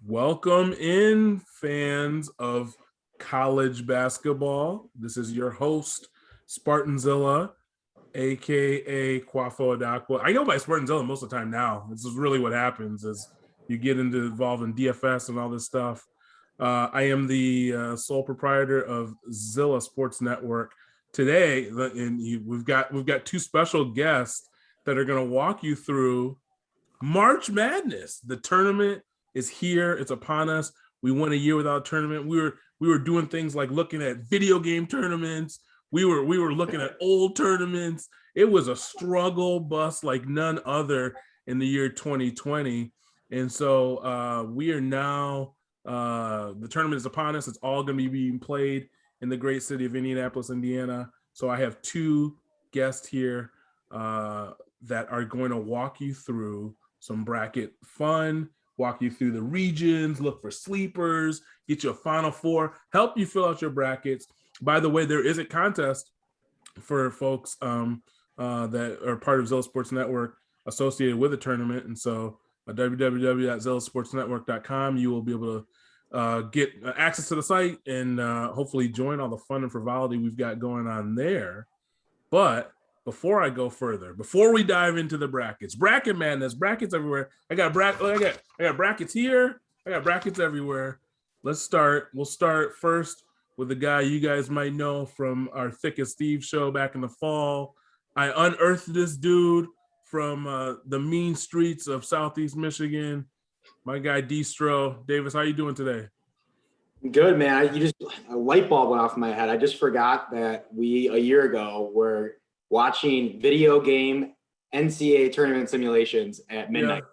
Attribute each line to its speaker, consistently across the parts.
Speaker 1: Welcome in, fans of college basketball. This is your host, Spartanzilla, aka Kwafo Adakwa. I go by Spartanzilla most of the time now. This is really what happens as you get involved in DFS and all this stuff. I am the sole proprietor of Zilla Sports Network. Today, and we've got two special guests that are going to walk you through March Madness. The tournament is here. It's upon us. We went a year without a tournament. We were doing things like looking at video game tournaments. We were looking at old tournaments. It was a struggle bus like none other in the year 2020. And so we are now, the tournament is upon us. It's all going to be being played in the great city of Indianapolis, Indiana. So I have two guests here that are going to walk you through some bracket fun, walk you through the regions, look for sleepers, get you a Final Four, help you fill out your brackets. By the way, there is a contest for folks that are part of Zilla Sports Network associated with the tournament. And so www.zillasportsnetwork.com, you will be able to get access to the site and hopefully join all the fun and frivolity we've got going on there. But before I go further, before we dive into the brackets, bracket madness, brackets everywhere. I got brackets here. I got brackets everywhere. Let's start. We'll start first with the guy you guys might know from our Thick as Steve show back in the fall. I unearthed this dude from the mean streets of Southeast Michigan. My guy Distro. Davis, how you doing today?
Speaker 2: Good, man. A light bulb went off in my head. I just forgot that we a year ago were watching video game NCAA tournament simulations at midnight,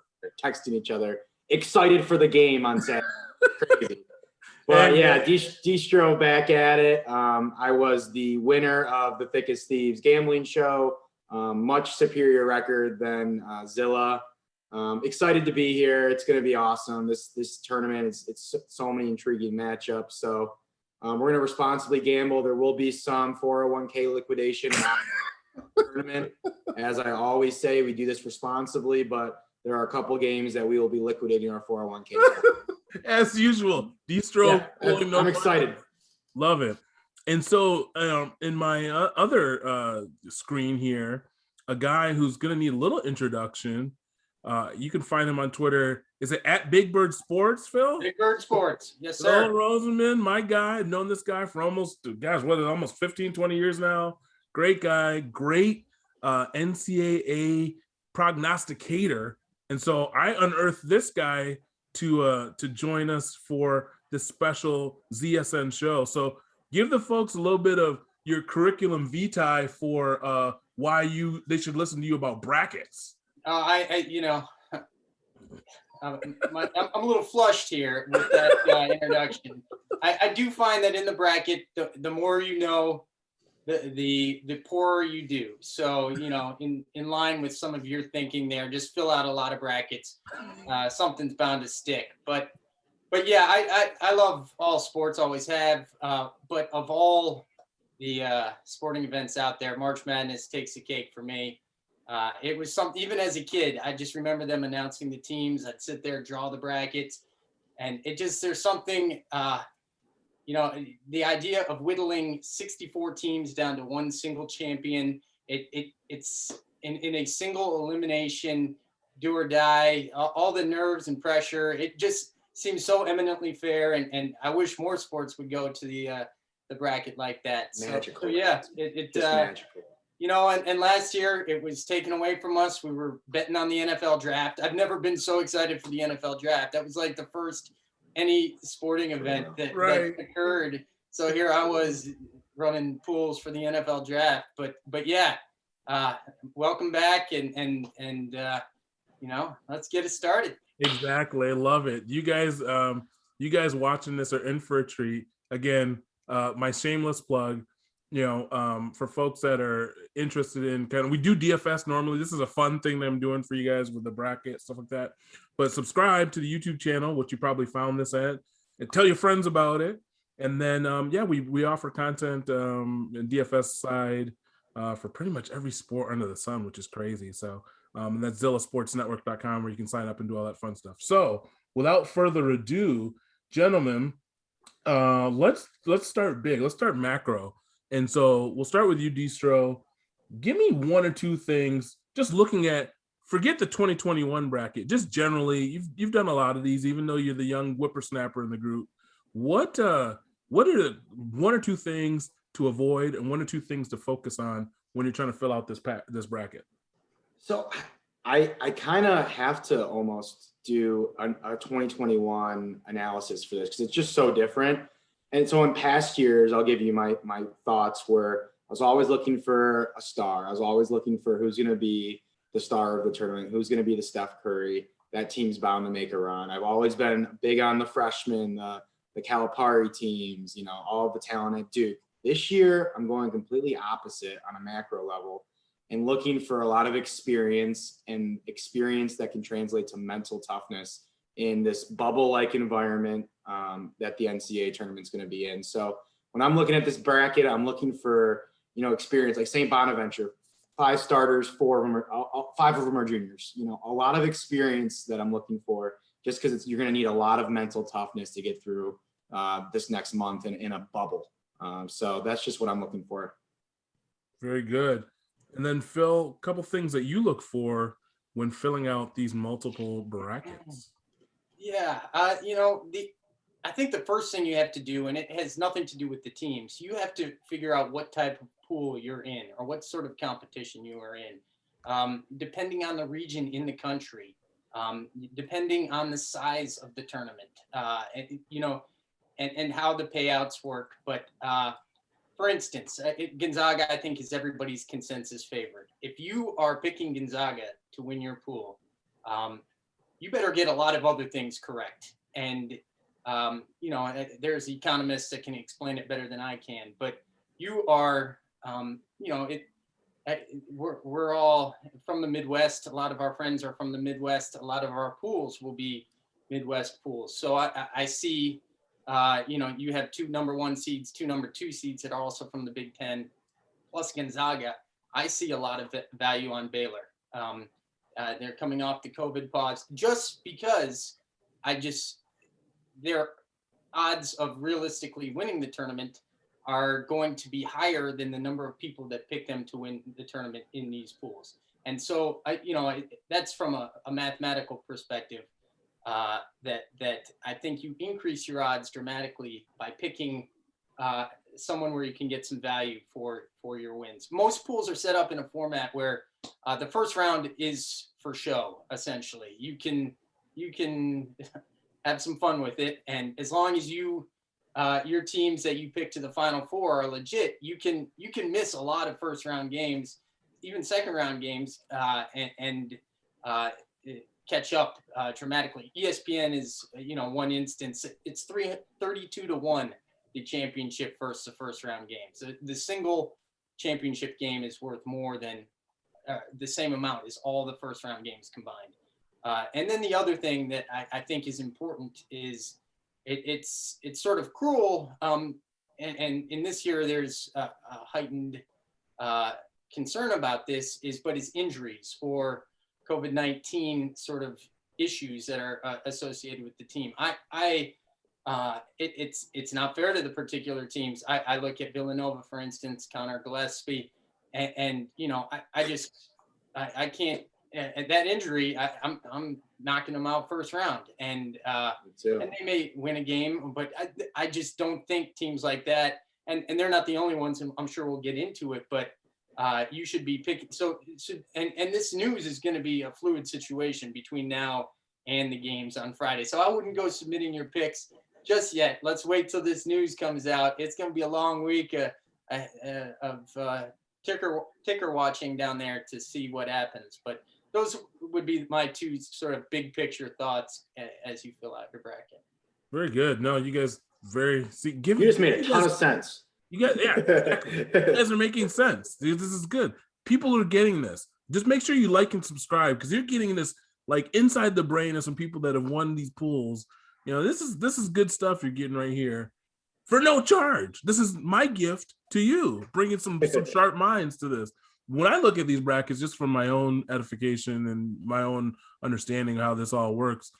Speaker 2: texting each other, excited for the game on Saturday. Crazy. But yeah, Distro back at it. I was the winner of the Thick as Thieves gambling show. Much superior record than Zilla. Excited to be here. It's going to be awesome. This tournament, it's so many intriguing matchups. So we're going to responsibly gamble. There will be some 401k liquidation tournament. As I always say, we do this responsibly, but there are a couple games that we will be liquidating our 401k.
Speaker 1: As usual, Distro.
Speaker 2: Yeah, I'm excited.
Speaker 1: Love it. And so in my other screen here, a guy who's going to need a little introduction. You can find him on Twitter. Is it at Big Bird Sports, Phil?
Speaker 3: Big Bird Sports. Yes, sir.
Speaker 1: Phil Rosenman, my guy. I've known this guy for almost 15, 20 years now. Great guy, great NCAA prognosticator. And so I unearthed this guy to join us for this special ZSN show. So give the folks a little bit of your curriculum vitae for why they should listen to you about brackets.
Speaker 3: I'm a little flushed here with that introduction. I do find that in the bracket, the more you know, the poorer you do. So, in line with some of your thinking there, just fill out a lot of brackets. Something's bound to stick. But yeah, I love all sports, always have. But of all the sporting events out there, March Madness takes the cake for me. It was something, even as a kid, I just remember them announcing the teams. I'd sit there, draw the brackets, and there's something, the idea of whittling 64 teams down to one single champion. It's in a single elimination, do or die, all the nerves and pressure. It just seems so eminently fair, and I wish more sports would go to the bracket like that.
Speaker 2: Magical.
Speaker 3: So yeah, it's magical. And last year it was taken away from us. We were betting on the NFL draft. I've never been so excited for the NFL draft. That was like the first any sporting event that occurred. So here I was running pools for the NFL draft. But yeah, welcome back and let's get it started.
Speaker 1: Exactly. I love it. You guys watching this are in for a treat. Again, my shameless plug. For folks that are interested in we do DFS normally. This is a fun thing that I'm doing for you guys with the bracket, stuff like that. But subscribe to the YouTube channel, which you probably found this at, and tell your friends about it. And then, we offer content in DFS side for pretty much every sport under the sun, which is crazy. So that's ZillaSportsNetwork.com where you can sign up and do all that fun stuff. So without further ado, gentlemen, let's start big. Let's start macro. And so we'll start with you, Distro. Give me one or two things, just looking at, forget the 2021 bracket, just generally, you've done a lot of these, even though you're the young whippersnapper in the group. What are the one or two things to avoid and one or two things to focus on when you're trying to fill out this bracket?
Speaker 2: So I kind of have to almost do a 2021 analysis for this because it's just so different. And so in past years, I'll give you my thoughts where I was always looking for a star. I was always looking for who's going to be the star of the tournament, who's going to be the Steph Curry. That team's bound to make a run. I've always been big on the freshmen, the Calipari teams, you know, all the talent at Duke. This year, I'm going completely opposite on a macro level and looking for a lot of experience and experience that can translate to mental toughness in this bubble-like environment that the NCAA tournament's going to be in. So when I'm looking at this bracket, I'm looking for, you know, experience like St. Bonaventure, 5 starters, 5 of them are juniors, you know, a lot of experience that I'm looking for just because you're going to need a lot of mental toughness to get through this next month in a bubble. So that's just what I'm looking for. Very good.
Speaker 1: And then Phil, a couple things that you look for when filling out these multiple brackets.
Speaker 3: Yeah, you know, I think the first thing you have to do, and it has nothing to do with the teams, you have to figure out what type of pool you're in or what sort of competition you are in, depending on the region in the country, depending on the size of the tournament, and, you know, and how the payouts work. But for instance, Gonzaga, I think, is everybody's consensus favorite. If you are picking Gonzaga to win your pool, you better get a lot of other things correct. And, you know, there's economists that can explain it better than I can, but you are, you know, we're all from the Midwest. A lot of our friends are from the Midwest. A lot of our pools will be Midwest pools. So I see, you know, you have 2 number 1 seeds, 2 number 2 seeds that are also from the Big Ten, plus Gonzaga. I see a lot of value on Baylor. They're coming off the COVID pause just because their odds of realistically winning the tournament are going to be higher than the number of people that pick them to win the tournament in these pools. And so, you know, that's from a mathematical perspective. That I think you increase your odds dramatically by picking someone where you can get some value for your wins. Most pools are set up in a format where the first round is for show. Essentially, you can have some fun with it, and as long as your teams that you pick to the Final Four are legit, you can miss a lot of first round games, even second round games, and catch up dramatically. ESPN is, you know, one instance, it's 32-1, the championship versus the first round game. So the single championship game is worth more than the same amount as all the first round games combined. And then the other thing that I think is important is it's sort of cruel. And in this year, there's a heightened concern about this is injuries or COVID-19 sort of issues that are associated with the team. It's not fair to the particular teams. I look at Villanova, for instance, Connor Gillespie, and you know, I can't. That injury, I'm knocking them out first round, and they may win a game, but I just don't think teams like that, and they're not the only ones. And I'm sure we'll get into it, but you should be picking. And this news is going to be a fluid situation between now and the games on Friday. So I wouldn't go submitting your picks just yet. Let's wait till this news comes out. It's going to be a long week of ticker watching down there to see what happens. But those would be my 2 sort of big picture thoughts as you fill out your bracket.
Speaker 1: Very good. No, you guys you
Speaker 2: just made a ton of sense.
Speaker 1: You guys are making sense. This is good. People are getting this. Just make sure you like and subscribe because you're getting this like inside the brain of some people that have won these pools. You know, this is good stuff you're getting right here for no charge. This is my gift to you, bringing some sharp minds to this. When I look at these brackets, just from my own edification and my own understanding of how this all works,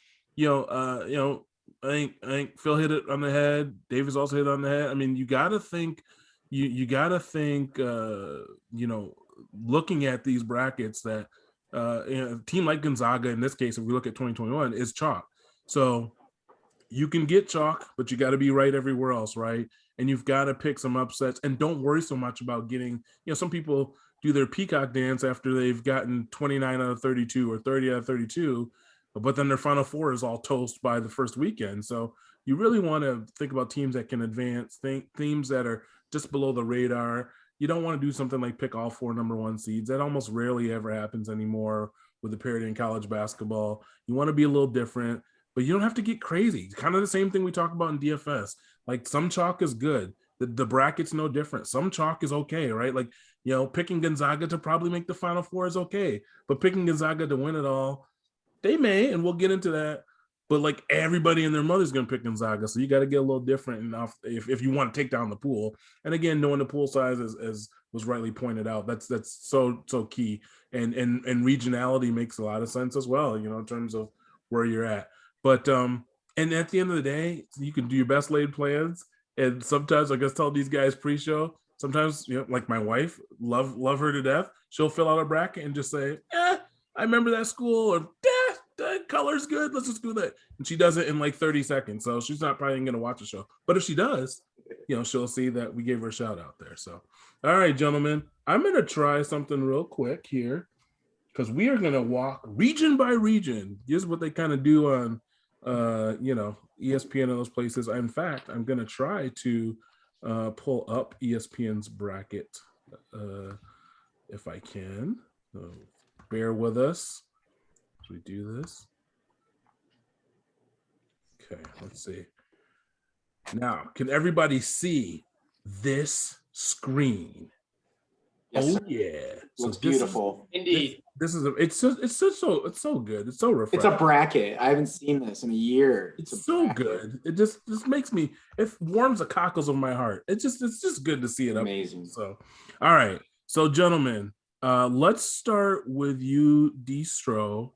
Speaker 1: I think Phil hit it on the head. Davis also hit it on the head. I mean, you got to think, looking at these brackets that a team like Gonzaga, in this case, if we look at 2021, is chalk. So you can get chalk, but you got to be right everywhere else, right? And you've got to pick some upsets, and don't worry so much about getting, some people do their peacock dance after they've gotten 29 out of 32 or 30 out of 32, but then their final four is all toast by the first weekend. So you really want to think about teams that can advance, teams that are just below the radar. You don't want to do something like pick all four number one seeds. That almost rarely ever happens anymore with the parity in college basketball. You want to be a little different, but you don't have to get crazy. It's kind of the same thing we talk about in DFS. Like, some chalk is good. The bracket's no different. Some chalk is okay, right? Like, picking Gonzaga to probably make the Final Four is okay, but picking Gonzaga to win it all, they may, and we'll get into that. But like, everybody and their mother's going to pick Gonzaga, so you got to get a little different enough if you want to take down the pool. And again, knowing the pool size, as was rightly pointed out, that's so key. And regionality makes a lot of sense as well, in terms of where you're at. But and at the end of the day, you can do your best laid plans. And sometimes, I guess, tell these guys pre-show, sometimes, like my wife, love her to death. She'll fill out a bracket and just say, I remember that school, or that color's good, let's just do that. And she does it in like 30 seconds. So she's not probably going to watch the show. But if she does, she'll see that we gave her a shout out there. So, all right, gentlemen, I'm going to try something real quick here, because we are going to walk region by region. Here's what they kind of do on, ESPN and those places. In fact, I'm going to try to pull up ESPN's bracket if I can. So bear with us as we do this. Okay, let's see. Now, can everybody see this screen?
Speaker 2: Yes,
Speaker 1: oh
Speaker 2: sir.
Speaker 1: yeah,
Speaker 2: Looks beautiful.
Speaker 3: Indeed.
Speaker 1: It's so good. It's so refreshing.
Speaker 2: It's a bracket. I haven't seen this in a year.
Speaker 1: It's so
Speaker 2: bracket.
Speaker 1: good. It just makes me, it warms the cockles of my heart. It's just good to see it.
Speaker 2: Amazing.
Speaker 1: So, all right. So, gentlemen, let's start with you, Distro.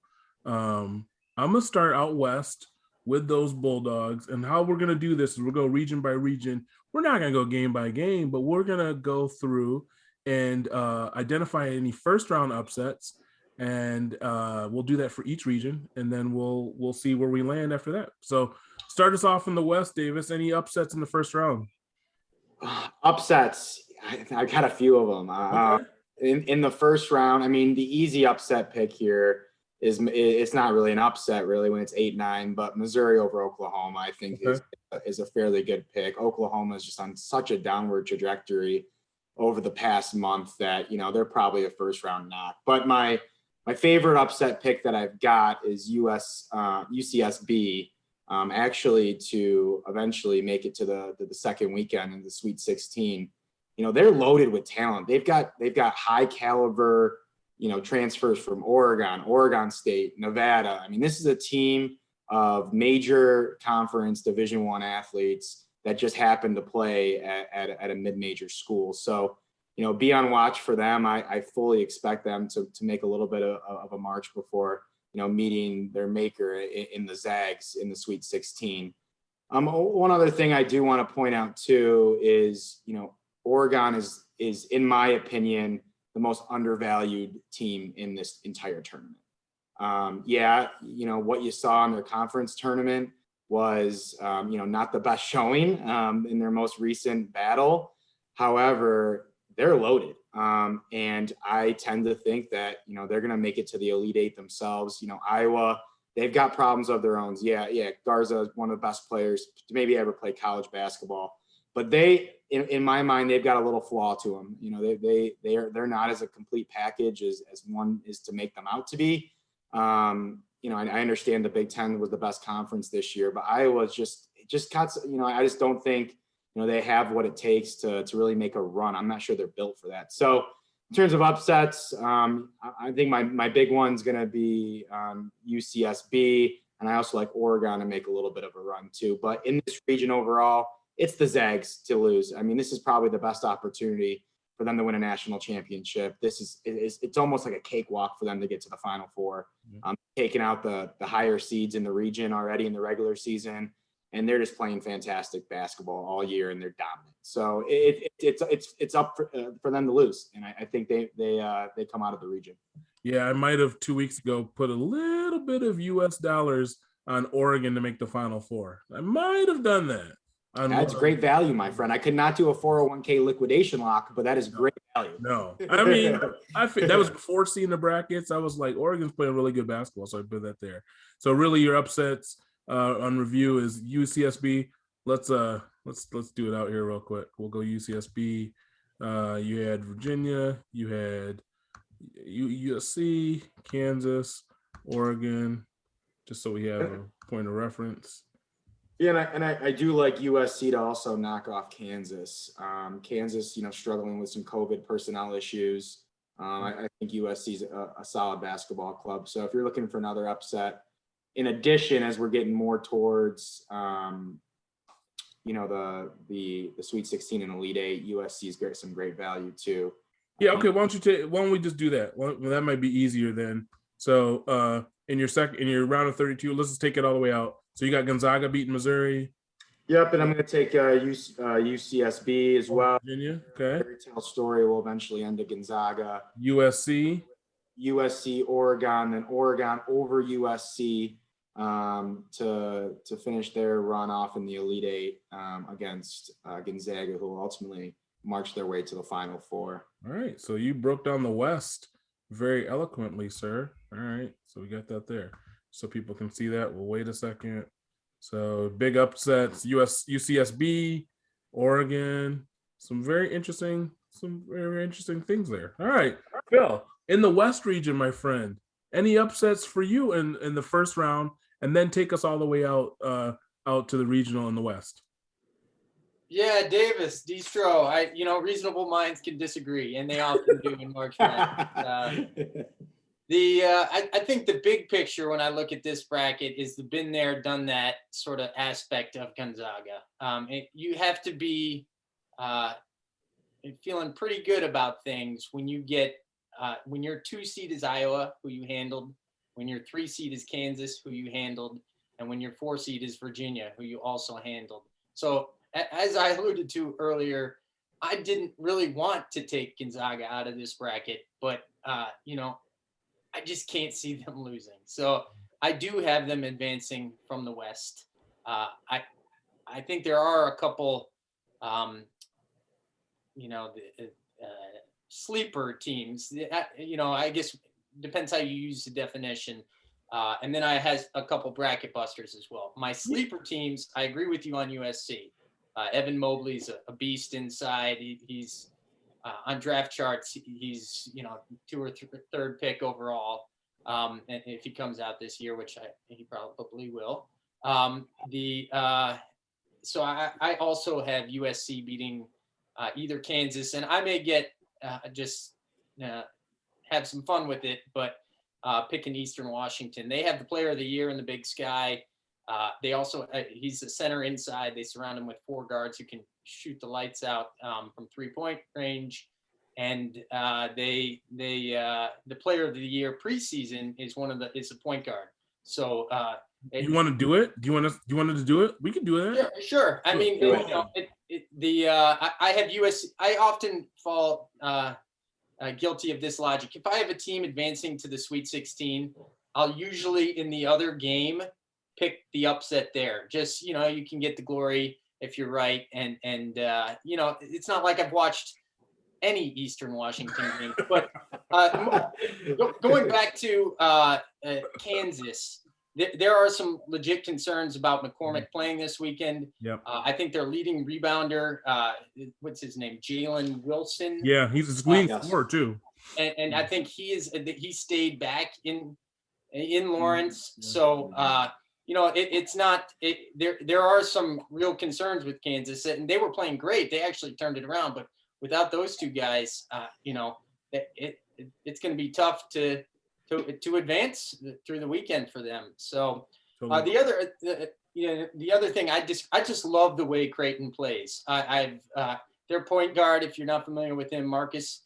Speaker 1: I'm gonna start out west with those Bulldogs, and how we're gonna do this is we'll go region by region. We're not gonna go game by game, but we're gonna go through and identify any first round upsets, and we'll do that for each region, and then we'll see where we land after that. So start us off in the West, Davis. Any upsets in the first round?
Speaker 2: Upsets. I got a few of them.
Speaker 1: Okay.
Speaker 2: In the first round, I mean, the easy upset pick here is, it's not really an upset really when it's 8-9, but Missouri over Oklahoma, I think is a fairly good pick. Oklahoma is just on such a downward trajectory over the past month that, they're probably a first round knock. But my favorite upset pick that I've got is UCSB, actually to eventually make it to the second weekend in the Sweet 16. They're loaded with talent. They've got high caliber, transfers from Oregon State, Nevada. I mean, this is a team of major conference Division I athletes that just happened to play at a mid-major school. So, be on watch for them. I fully expect them to make a little bit of a march before, meeting their maker in the Zags in the Sweet 16. One other thing I do want to point out too is, Oregon is in my opinion, the most undervalued team in this entire tournament. What you saw in their conference tournament was, not the best showing in their most recent battle. However, they're loaded. And I tend to think that, they're going to make it to the Elite Eight themselves. Iowa, they've got problems of their own. Yeah. Garza is one of the best players to maybe ever play college basketball. But in my mind, they've got a little flaw to them. They're not as a complete package as one is to make them out to be. I understand the Big Ten was the best conference this year, but Iowa's just got, I just don't think, they have what it takes to really make a run. I'm not sure they're built for that. So in terms of upsets, I think my big one's going to be UCSB, and I also like Oregon to make a little bit of a run too. But in this region overall, it's the Zags to lose. I mean, this is probably the best opportunity for them to win a national championship. It's almost like a cakewalk for them to get to the Final Four. Taking out the higher seeds in the region already in the regular season, and they're just playing fantastic basketball all year, and they're dominant. So it's up for them to lose, and I think they come out of the region.
Speaker 1: Yeah, I might have 2 weeks ago put a little bit of US dollars on Oregon to make the Final Four. I might have done that.
Speaker 2: That's great value, my friend. I could not do a 401k liquidation lock, but that is great value.
Speaker 1: No, I mean, that was before seeing the brackets. I was like, Oregon's playing really good basketball, so I put that there. So really, your upsets on review is UCSB. Let's do it out here real quick. We'll go UCSB. You had Virginia. You had USC, Kansas, Oregon. Just so we have a point of reference.
Speaker 2: Yeah, and I do like USC to also knock off Kansas. Kansas, struggling with some COVID personnel issues. I think USC is a solid basketball club. So if you're looking for another upset, in addition, as we're getting more towards, the Sweet 16 and Elite Eight, USC's got some great value too.
Speaker 1: Yeah. Okay. Why don't we just do that? Well, that might be easier then. So in your round of 32, let's just take it all the way out. So you got Gonzaga beating Missouri.
Speaker 2: Yep, and I'm going to take UCSB as well.
Speaker 1: Virginia, okay.
Speaker 2: Fairy tale story will eventually end to Gonzaga.
Speaker 1: USC,
Speaker 2: Oregon, then Oregon over USC to finish their run off in the Elite Eight against Gonzaga, who will ultimately march their way to the Final Four.
Speaker 1: All right, so you broke down the West very eloquently, sir. All right, so we got that there. So people can see that. We'll wait a second. So big upsets, UCSB, Oregon, some very interesting things there. All right, Phil, in the West region, my friend, any upsets for you in the first round, and then take us all the way out to the regional in the West.
Speaker 3: Yeah, Davis, Distro. Reasonable minds can disagree, and they often do in March Madness. I think the big picture when I look at this bracket is the been there, done that sort of aspect of Gonzaga. You have to be feeling pretty good about things when you get when your 2 seed is Iowa, who you handled, when your 3 seed is Kansas, who you handled, and when your 4 seed is Virginia, who you also handled. So as I alluded to earlier, I didn't really want to take Gonzaga out of this bracket, but I just can't see them losing. So I do have them advancing from the West. I think there are a couple, sleeper teams. I guess depends how you use the definition. And then I has a couple bracket busters as well. My sleeper teams, I agree with you on USC. Evan Mobley's a beast inside. He's on draft charts, he's 2 or 3rd pick overall. And if he comes out this year, which he probably will. So I also have USC beating either Kansas, and I may get have some fun with it, but picking Eastern Washington. They have the player of the year in the Big Sky. They also he's a center inside. They surround him with 4 guards who can shoot the lights out from 3-point range, and the player of the year preseason is a point guard. So
Speaker 1: you want to do it? Do you want to do it? We can do it.
Speaker 3: Sure. I mean, I have USC. I often fall guilty of this logic. If I have a team advancing to the Sweet 16, I'll usually in the other game pick the upset there. Just you can get the glory if you're right, and it's not like I've watched any Eastern Washington game, but going back to Kansas, there are some legit concerns about McCormick playing this weekend.
Speaker 1: Yep.
Speaker 3: I think their leading rebounder, what's his name, Jalen Wilson.
Speaker 1: Yeah, he's a leading scorer too.
Speaker 3: And I think he stayed back in Lawrence, so. It's not. There are some real concerns with Kansas, and they were playing great. They actually turned it around, but without those 2 guys, it's going to be tough to advance through the weekend for them. So the other thing, I just love the way Creighton plays. their point guard, if you're not familiar with him, Marcus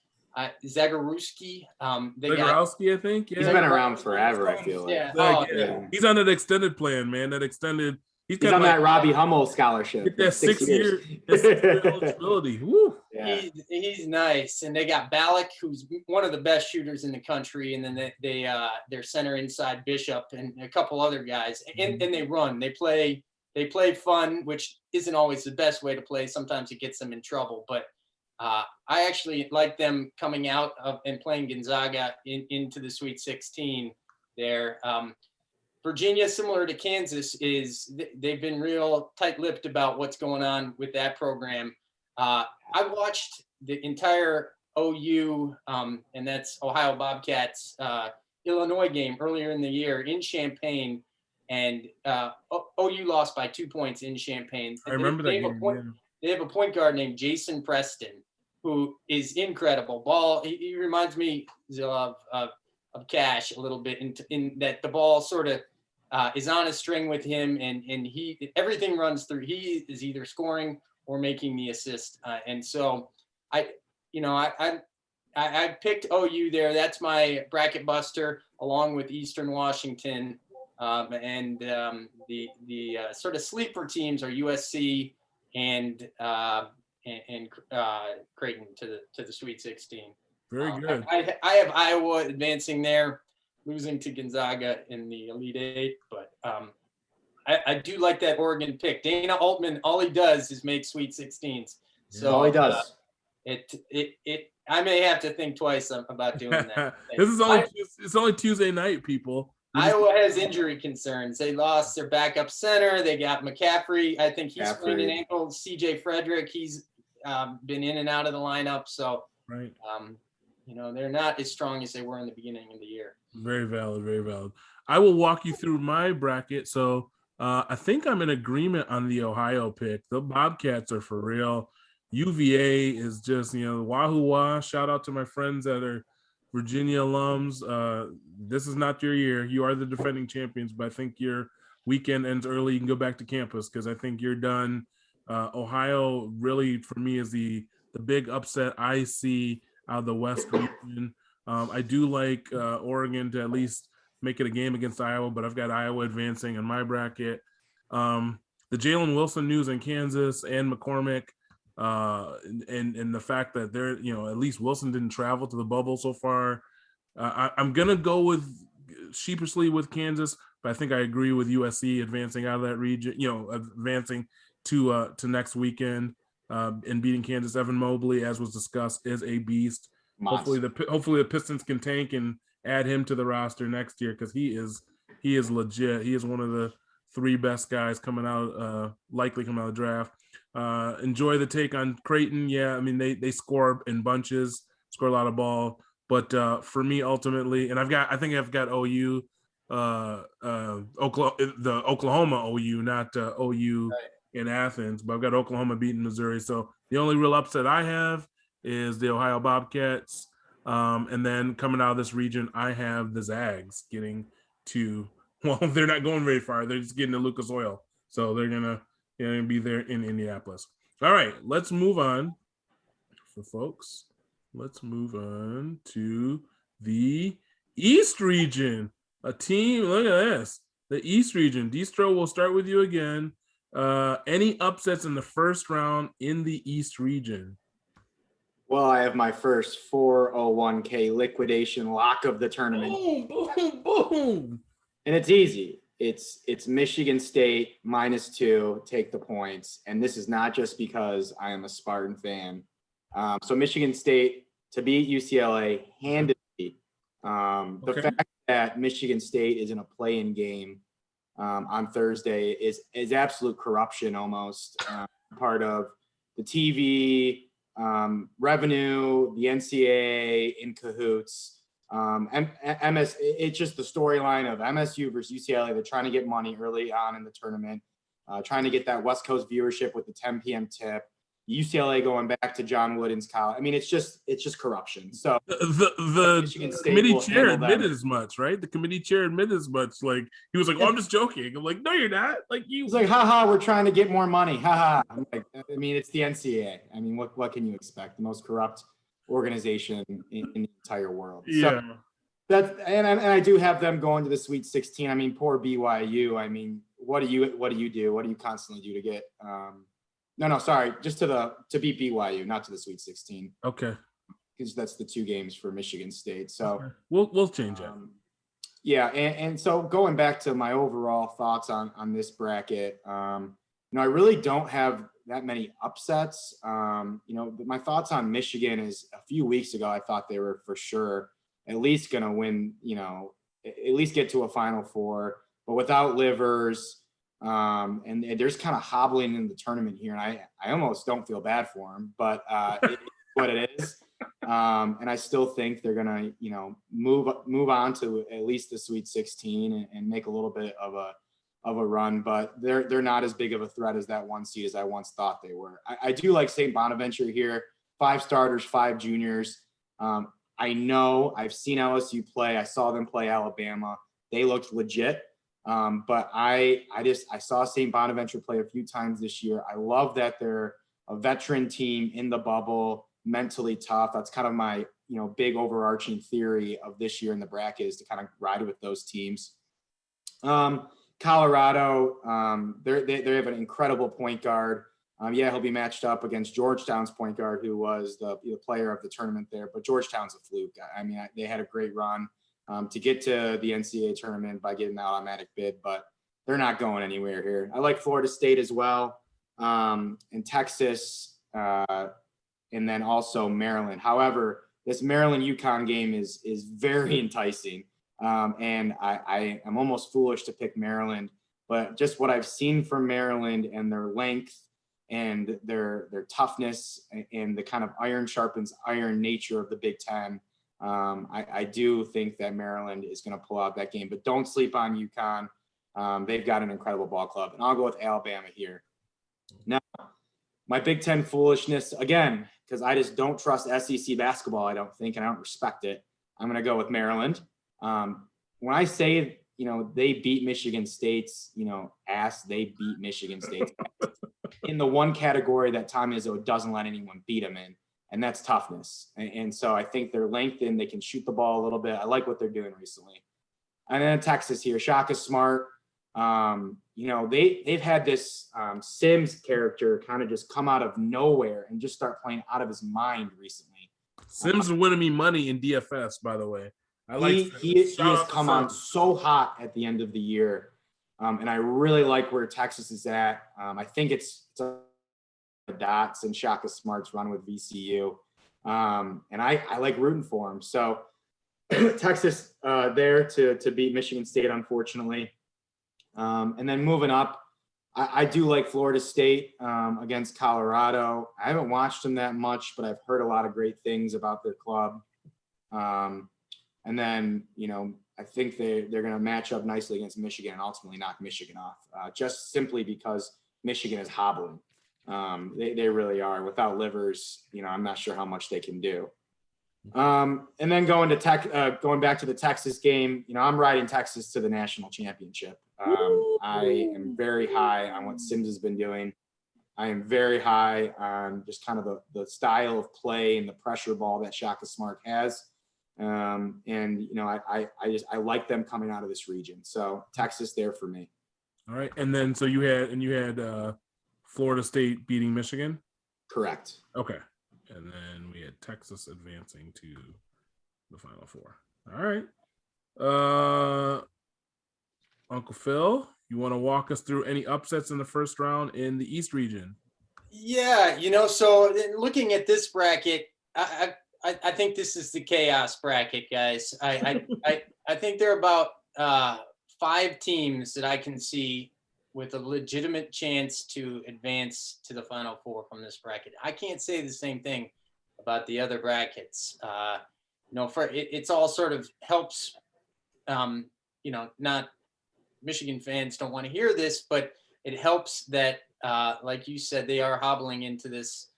Speaker 3: Zagorowski.
Speaker 1: Zagorowski, I think. Yeah.
Speaker 2: He's been around forever, I feel like.
Speaker 3: Yeah.
Speaker 1: Yeah. He's on that extended plan, man. That extended. He's
Speaker 2: on that Robbie Hummel scholarship.
Speaker 1: Get that 6 year eligibility. Woo.
Speaker 2: Yeah.
Speaker 3: He's nice, and they got Ballack, who's one of the best shooters in the country, and then their center inside Bishop and a couple other guys, and they run. They play fun, which isn't always the best way to play. Sometimes it gets them in trouble, but I actually like them coming out of and playing Gonzaga into the Sweet 16 there. Virginia, similar to Kansas, they've been real tight-lipped about what's going on with that program. I watched the entire OU, and that's Ohio Bobcats, Illinois game earlier in the year in Champaign, and OU lost by 2 points in Champaign.
Speaker 1: I remember that game.
Speaker 3: They have a point guard named Jason Preston, who is incredible. He reminds me of Cash a little bit in that the ball sort of is on a string with him, and everything runs through. He is either scoring or making the assist, and so I picked OU there. That's my bracket buster, along with Eastern Washington, and the sort of sleeper teams are USC and Creighton to the Sweet 16.
Speaker 1: Very good.
Speaker 3: I have Iowa advancing there, losing to Gonzaga in the Elite Eight, but I do like that Oregon pick. Dana Altman, all he does is make Sweet 16s. So
Speaker 2: all he does.
Speaker 3: I may have to think twice about doing that.
Speaker 1: It's only Tuesday night, people.
Speaker 3: Iowa has injury concerns. They lost their backup center. They got McCaffrey. I think he's sprained an ankle. CJ Frederick, he's been in and out of the lineup. So,
Speaker 1: right.
Speaker 3: They're not as strong as they were in the beginning of the year.
Speaker 1: Very valid, very valid. I will walk you through my bracket. So I think I'm in agreement on the Ohio pick. The Bobcats are for real. UVA is just, wahoo wah. Shout out to my friends that are Virginia alums. This is not your year. You are the defending champions, but I think your weekend ends early. You can go back to campus because I think you're done. Ohio really, for me, is the big upset I see out of the West region. I do like Oregon to at least make it a game against Iowa, but I've got Iowa advancing in my bracket. The Jalen Wilson news in Kansas and McCormick, and the fact that they're, at least Wilson didn't travel to the bubble so far. I'm going to go with sheepishly with Kansas, but I think I agree with USC advancing out of that region, advancing to next weekend and beating Kansas. Evan Mobley, as was discussed, is a beast. Hopefully the Pistons can tank and add him to the roster next year because he is legit. He is one of the three best guys coming out, likely coming out of the draft. Enjoy the take on Creighton. Yeah, I mean they score in bunches, score a lot of ball. But for me, ultimately, and I think I've got OU, the Oklahoma OU, not OU in Athens, but I've got Oklahoma beating Missouri. So the only real upset I have is the Ohio Bobcats. And then coming out of this region, I have the Zags getting to, well, they're not going very far. They're just getting to Lucas Oil. So they're going to be there in Indianapolis. All right, let's move on for folks. Let's move on to the East region. A team, look at this. The East region. Distro, we'll start with you again. Any upsets in the first round in the East region?
Speaker 2: Well, I have my first 401k liquidation lock of the tournament.
Speaker 1: Boom, boom, boom.
Speaker 2: And it's easy. It's Michigan State -2, take the points. And this is not just because I am a Spartan fan. So Michigan State to beat UCLA handedly. The fact that Michigan State is in a play-in game on Thursday is absolute corruption almost. Part of the TV revenue, the NCAA in cahoots. It's just the storyline of MSU versus UCLA. They're trying to get money early on in the tournament, trying to get that West Coast viewership with the 10 p.m. tip. UCLA going back to John Wooden's college. I mean, it's just corruption. So
Speaker 1: the
Speaker 2: Michigan State
Speaker 1: committee
Speaker 2: will
Speaker 1: chair
Speaker 2: handle
Speaker 1: admitted
Speaker 2: them.
Speaker 1: as much, right? The committee chair admitted as much. Like he was like, "Oh, I'm just joking." I'm like, "No, you're not." Like you.
Speaker 2: He's like, haha, we're trying to get more money. Haha. I'm like, I mean, it's the NCAA. I mean, what can you expect? The most corrupt organization in the entire world.
Speaker 1: Yeah.
Speaker 2: So that's and I do have them going to the Sweet 16. I mean, poor BYU. I mean, what do you do? What do you constantly do to get sorry, just to beat BYU, not to the Sweet 16.
Speaker 1: Okay.
Speaker 2: Because that's the 2 games for Michigan State. So
Speaker 1: okay. We'll change it.
Speaker 2: Yeah, and so going back to my overall thoughts on this bracket, I really don't have that many upsets. My thoughts on Michigan is a few weeks ago, I thought they were for sure at least going to win, at least get to a Final Four, but without Livers, and they're just kind of hobbling in the tournament here. And I almost don't feel bad for them, but it's what it is. And I still think they're going to, move on to at least the Sweet 16 and make a little bit of a run, but they're not as big of a threat as that 1 seed as I once thought they were. I do like St. Bonaventure here, 5 starters, 5 juniors. I know I've seen LSU play. I saw them play Alabama. They looked legit. But I saw St. Bonaventure play a few times this year. I love that they're a veteran team in the bubble, mentally tough. That's kind of my, big overarching theory of this year in the bracket is to kind of ride with those teams. Colorado, they have an incredible point guard. He'll be matched up against Georgetown's point guard, who was the player of the tournament there. But Georgetown's a fluke. I mean, they had a great run to get to the NCAA tournament by getting the automatic bid, but they're not going anywhere here. I like Florida State as well, and Texas, and then also Maryland. However, this Maryland-UConn game is very enticing, and I am almost foolish to pick Maryland, but just what I've seen from Maryland and their length and their toughness and the kind of iron sharpens iron nature of the Big Ten, I do think that Maryland is going to pull out that game. But don't sleep on UConn. They've got an incredible ball club, and I'll go with Alabama here. Now, my Big Ten foolishness, again, because I just don't trust SEC basketball, I don't think, and I don't respect it. I'm going to go with Maryland. When I say, they beat Michigan State's, ass, they beat Michigan State's ass in the one category that Tom Izzo doesn't let anyone beat them in, and that's toughness. And so I think they're lengthened. They can shoot the ball a little bit. I like what they're doing recently. And then Texas here, Shaka Smart. They've had this Sims character kind of just come out of nowhere and just start playing out of his mind recently.
Speaker 1: Sims is winning me money in DFS, by the way.
Speaker 2: He has come on so hot at the end of the year. And I really like where Texas is at. I think it's dots and Shaka Smart's run with VCU. And I like rooting for him. So Texas there to beat Michigan State, unfortunately. And then moving up, I do like Florida State against Colorado. I haven't watched them that much, but I've heard a lot of great things about their club. And then, I think they're going to match up nicely against Michigan and ultimately knock Michigan off, just simply because Michigan is hobbling. They really are. Without Livers, I'm not sure how much they can do. And then going back to the Texas game, I'm riding Texas to the national championship. I am very high on what Sims has been doing. I am very high on just kind of the style of play and the pressure ball that Shaka Smart has. I like them coming out of this region. So Texas there for me.
Speaker 1: All right. And then, so you had Florida State beating Michigan.
Speaker 2: Correct.
Speaker 1: Okay. And then we had Texas advancing to the Final Four. All right. Uncle Phil, you want to walk us through any upsets in the first round in the East region?
Speaker 3: Yeah, so looking at this bracket, I think this is the chaos bracket, guys. I think there are about 5 teams that I can see with a legitimate chance to advance to the Final Four from this bracket. I can't say the same thing about the other brackets. It's all sort of helps. Not Michigan fans don't want to hear this, but it helps that, like you said, they are hobbling into this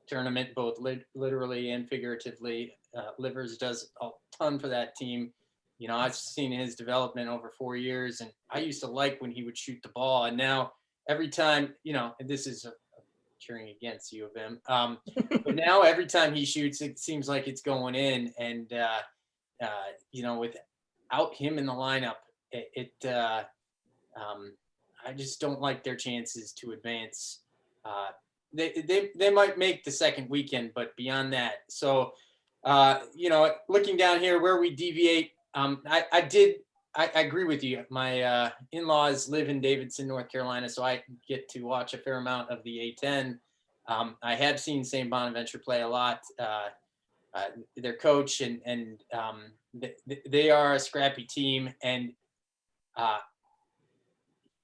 Speaker 3: tournament, both literally and figuratively. Livers does a ton for that team. You know, I've seen his development over 4 years, and I used to like when he would shoot the ball. And now every time, you know, and this is cheering against U of M, but now every time he shoots, it seems like it's going in. And, you know, without him in the lineup, I just don't like their chances to advance. They might make the second weekend, but beyond that. So, you know, looking down here where we deviate, I agree with you. My in-laws live in Davidson, North Carolina, so I get to watch a fair amount of the A10. I have seen St. Bonaventure play a lot. Their coach and they are a scrappy team, and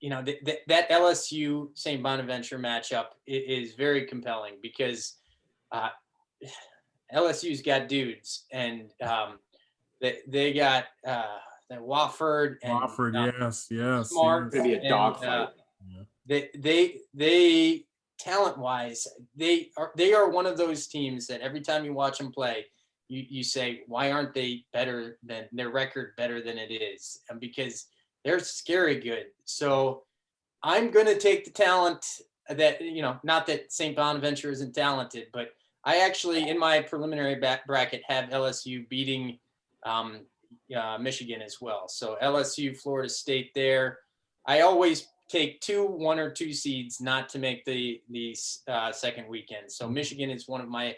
Speaker 3: you know, that LSU St. Bonaventure matchup is very compelling because LSU's got dudes, and they got that Wofford and
Speaker 1: yes,
Speaker 3: Smart.
Speaker 2: It's gonna be a dogfight.
Speaker 3: They talent-wise, they are one of those teams that every time you watch them play, you say, why aren't they better than their record better than it is? And because they're scary good. So I'm going to take the talent that, you know, not that St. Bonaventure isn't talented, but I actually, in my preliminary bracket, have LSU beating Michigan as well. So LSU, Florida State there. I always take 1 or 2 seeds not to make the second weekend. So Michigan is one of my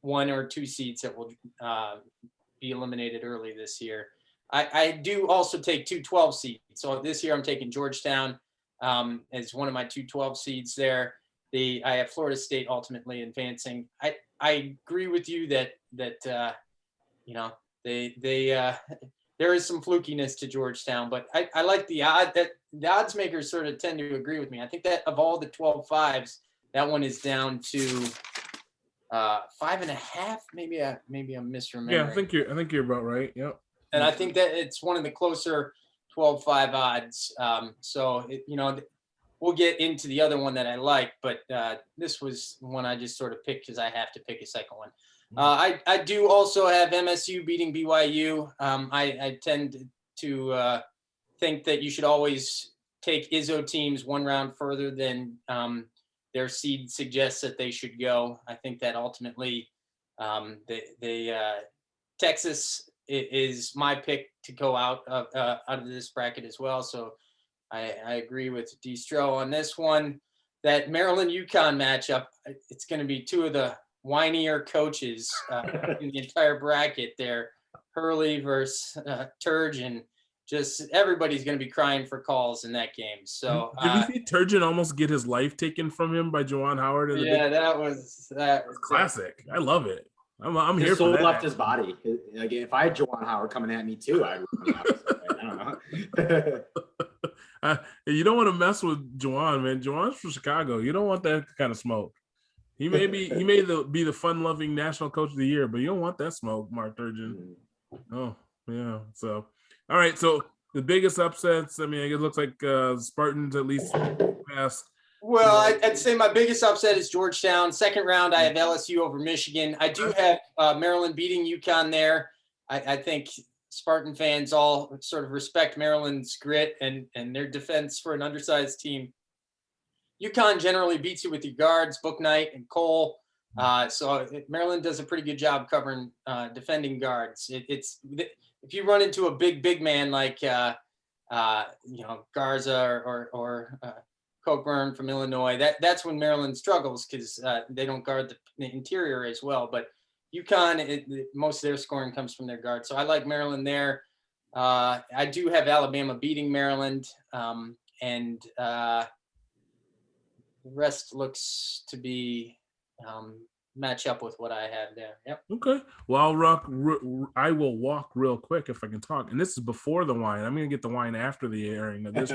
Speaker 3: 1 or 2 seeds that will be eliminated early this year. I do also take 2 12 seeds. So this year I'm taking Georgetown as one of my 2 12 seeds there. I have Florida State ultimately advancing. I agree with you that you know, there is some flukiness to Georgetown, but I like the odds makers sort of tend to agree with me. I think that of all the 12-5s, that one is down to 5.5. Maybe I'm misremembering.
Speaker 1: Yeah, I think you're about right. Yep.
Speaker 3: And I think that it's one of the closer 12-5 odds. So, you know, we'll get into the other one that I like, but this was one I just sort of picked because I have to pick a second one. I do also have MSU beating BYU. I tend to think that you should always take Izzo teams one round further than their seed suggests that they should go. I think that ultimately Texas is my pick to go out of this bracket as well. So I agree with Distro on this one. That Maryland-UConn matchup, it's going to be 2 of the whinier coaches in the entire bracket there. Hurley versus Turgeon. Just everybody's going to be crying for calls in that game. So
Speaker 1: did we see Turgeon almost get his life taken from him by Juwan Howard?
Speaker 3: That was
Speaker 1: classic. I love it. I'm here
Speaker 2: His
Speaker 1: for
Speaker 2: soul
Speaker 1: that.
Speaker 2: left his body. Like, if I had Juwan Howard coming at me too, I'd run the opposite way. I don't know.
Speaker 1: You don't want to mess with Juwan, man. Juwan's from Chicago. You don't want that kind of smoke. He may be the fun-loving national coach of the year, but you don't want that smoke, Mark Turgeon. Oh, yeah. So, all right. So the biggest upsets. I mean, it looks like Spartans at least passed.
Speaker 3: Well, I'd say my biggest upset is Georgetown. Second round, I have LSU over Michigan. I do have Maryland beating UConn there. I think Spartan fans all sort of respect Maryland's grit and their defense for an undersized team. UConn generally beats you with your guards, Bouknight and Cole. So Maryland does a pretty good job covering defending guards. It's if you run into a big man like Garza or Cockburn from Illinois, that's when Maryland struggles because they don't guard the interior as well. But UConn, most of their scoring comes from their guard. So I like Maryland there. I do have Alabama beating Maryland, and the rest looks to be match up with what I have there. Yep.
Speaker 1: Okay. Well, I will walk real quick if I can talk. And this is before the wine. I'm going to get the wine after the airing of this.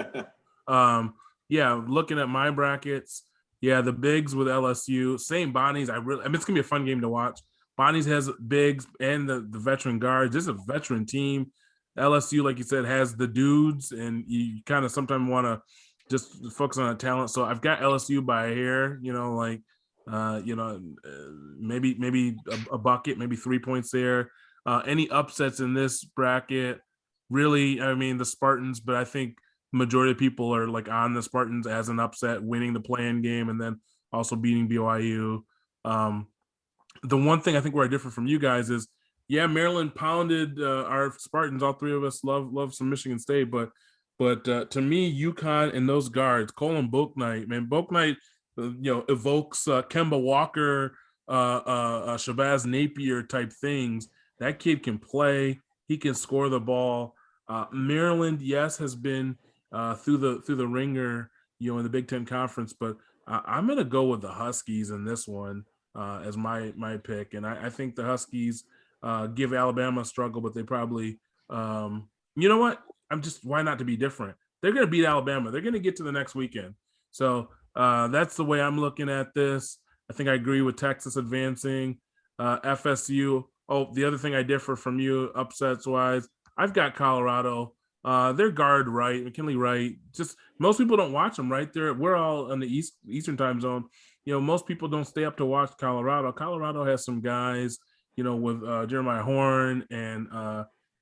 Speaker 1: Yeah, looking at my brackets, the bigs with LSU, St. Bonnie's. It's going to be a fun game to watch. Bonnie's has bigs and the veteran guards. This is a veteran team. LSU, like you said, has the dudes, and you kind of sometimes want to just focus on the talent. So I've got LSU by a hair, maybe a bucket, maybe 3 points there. Any upsets in this bracket, really, I mean, the Spartans, but I think majority of people are like on the Spartans as an upset, winning the play-in game and then also beating BYU. The one thing I think where I differ from you guys is, yeah, Maryland pounded our Spartans. All three of us love some Michigan State, but to me, UConn and those guards, Colin Bouknight, man, Bouknight, evokes Kemba Walker, Shabazz Napier type things. That kid can play. He can score the ball. Maryland, yes, has been through the ringer, in the Big Ten Conference, but I'm gonna go with the Huskies in this one as my pick, and I think the Huskies give Alabama a struggle, but they probably, you know what? Why not to be different? They're gonna beat Alabama. They're gonna get to the next weekend. So that's the way I'm looking at this. I think I agree with Texas advancing. FSU. Oh, the other thing I differ from you upsets wise, I've got Colorado. They're guard right, McKinley Wright. Just most people don't watch them, right? We're all in the Eastern time zone. Most people don't stay up to watch Colorado. Colorado has some guys, with Jeremiah Horn and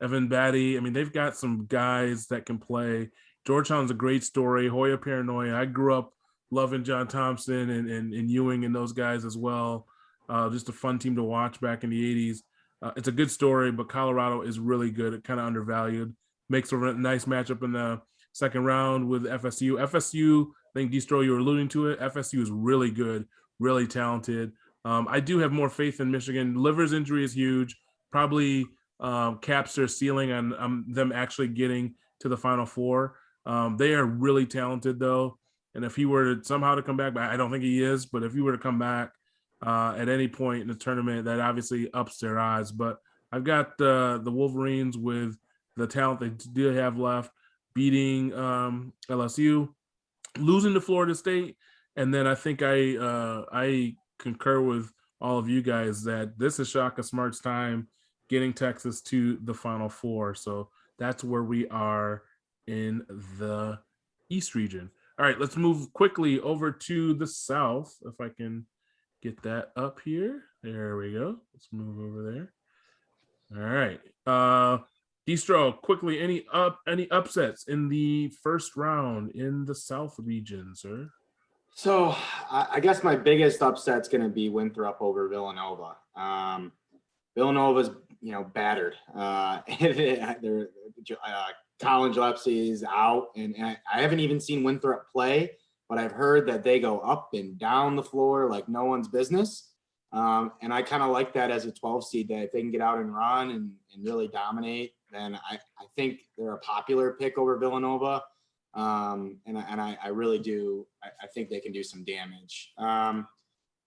Speaker 1: Evan Batty. I mean, they've got some guys that can play. Georgetown's a great story. Hoya Paranoia. I grew up loving John Thompson and Ewing and those guys as well. Just a fun team to watch back in the 80s. It's a good story, but Colorado is really good. It kind of undervalued. Makes a nice matchup in the second round with FSU. FSU, I think, Distro, you were alluding to it. FSU is really good, really talented. I do have more faith in Michigan. Livers injury is huge. Probably caps their ceiling on them actually getting to the Final Four. They are really talented, though. And if he were to somehow to come back, I don't think he is, but if he were to come back at any point in the tournament, that obviously ups their odds. But I've got the Wolverines with the talent they do have left, beating LSU, losing to Florida State. And then I think I concur with all of you guys that this is Shaka Smart's time getting Texas to the Final Four. So that's where we are in the East region. All right, let's move quickly over to the South. If I can get that up here. There we go. Let's move over there. All right. Distro, quickly, any upsets in the first round in the South region, sir?
Speaker 2: So I guess my biggest upset's going to be Winthrop over Villanova. Villanova's, battered. Colin Gillespie's out, and I haven't even seen Winthrop play, but I've heard that they go up and down the floor like no one's business. And I kind of like that as a 12 seed, that if they can get out and run and really dominate, then I think they're a popular pick over Villanova. And I really do. I think they can do some damage.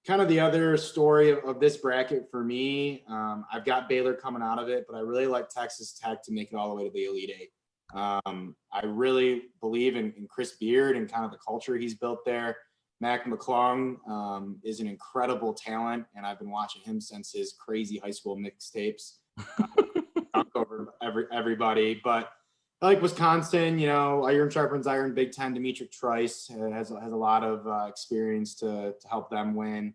Speaker 2: Kind of the other story of this bracket for me, I've got Baylor coming out of it, but I really like Texas Tech to make it all the way to the Elite Eight. I really believe in Chris Beard and kind of the culture he's built there. Mac McClung is an incredible talent, and I've been watching him since his crazy high school mixtapes. Over everybody, but I like Wisconsin. Iron sharpens iron. Big Ten. Dimitri Trice has a lot of experience to help them win.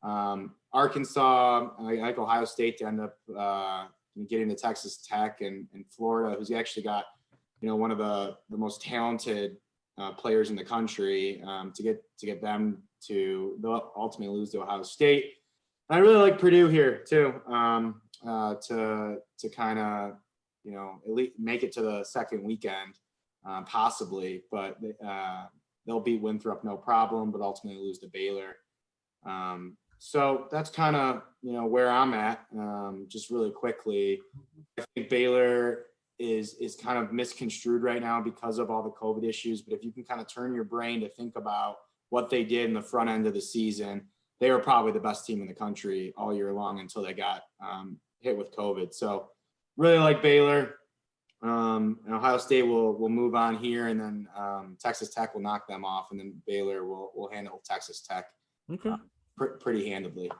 Speaker 2: Arkansas, I like Ohio State to end up getting to Texas Tech, and Florida, who's actually got one of the most talented players in the country, to get them to ultimately lose to Ohio State. And I really like Purdue here too, to kind of at least make it to the second weekend, possibly, but they'll beat Winthrop no problem, but ultimately lose to Baylor. So that's kind of where I'm at. Just really quickly, I think Baylor is kind of misconstrued right now because of all the COVID issues. But if you can kind of turn your brain to think about what they did in the front end of the season, they were probably the best team in the country all year long until they got hit with COVID. So really like Baylor. And Ohio State will move on here, and then Texas Tech will knock them off, and then Baylor will handle Texas Tech pretty handedly.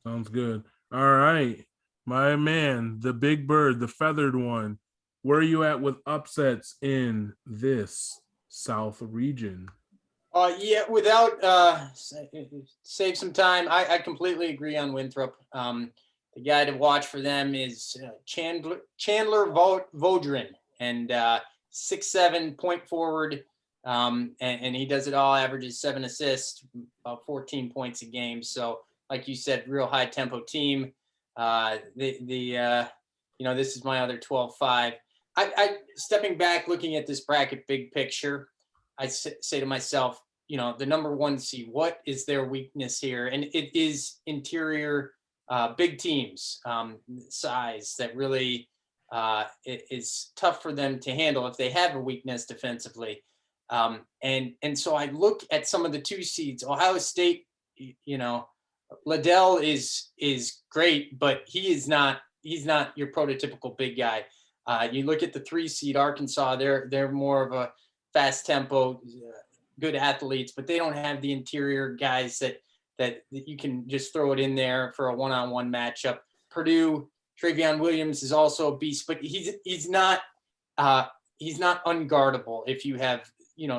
Speaker 1: Sounds good. All right, my man, the big bird, the feathered one. Where are you at with upsets in this South region?
Speaker 3: Yeah, without save some time, I completely agree on Winthrop. The guy to watch for them is Chandler Vodrin, and 6'7" point forward, and he does it all. Averages 7 assists, about 14 points a game. So, like you said, real high tempo team. This is my other 12-5. I stepping back, looking at this bracket, big picture. I say to myself, the number 1 seed, what is their weakness here? And it is interior, big teams, size that really it is tough for them to handle if they have a weakness defensively. And so I look at some of the 2 seeds. Ohio State, Liddell is great, but he's not your prototypical big guy. You look at the 3 seed Arkansas, they're more of a fast tempo, good athletes, but they don't have the interior guys that you can just throw it in there for a one-on-one matchup. Purdue, Travion Williams is also a beast, but he's not unguardable if you have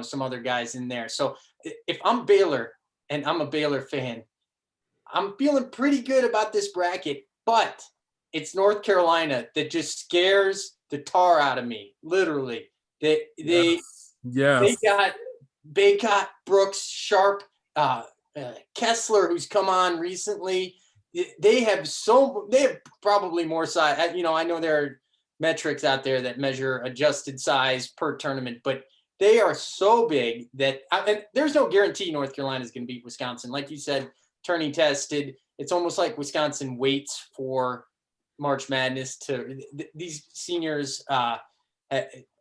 Speaker 3: some other guys in there. So if I'm Baylor and I'm a Baylor fan, I'm feeling pretty good about this bracket, but it's North Carolina that just scares the tar out of me. Literally, they got Baycott, Brooks, Sharp, Kessler, who's come on recently. They have probably more size. I know there are metrics out there that measure adjusted size per tournament, but they are so big that and there's no guarantee North Carolina is going to beat Wisconsin. Like you said, tourney tested. It's almost like Wisconsin waits for March Madness these seniors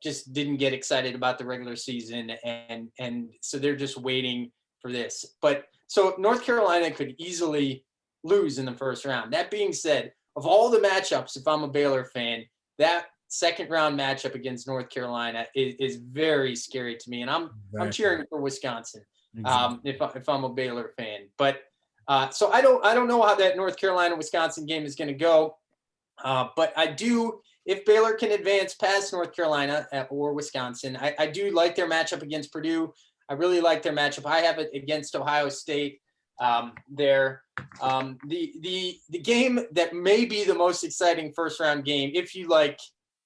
Speaker 3: just didn't get excited about the regular season, and so they're just waiting for this. But so North Carolina could easily lose in the first round. That being said, of all the matchups, if I'm a Baylor fan, that second round matchup against North Carolina is very scary to me, and I'm cheering for Wisconsin. If I'm a Baylor fan, but so I don't know how that North Carolina Wisconsin game is going to go, but I do. If Baylor can advance past North Carolina or Wisconsin, I do like their matchup against Purdue. I really like their matchup. I have it against Ohio State. The game that may be the most exciting first round game, if you like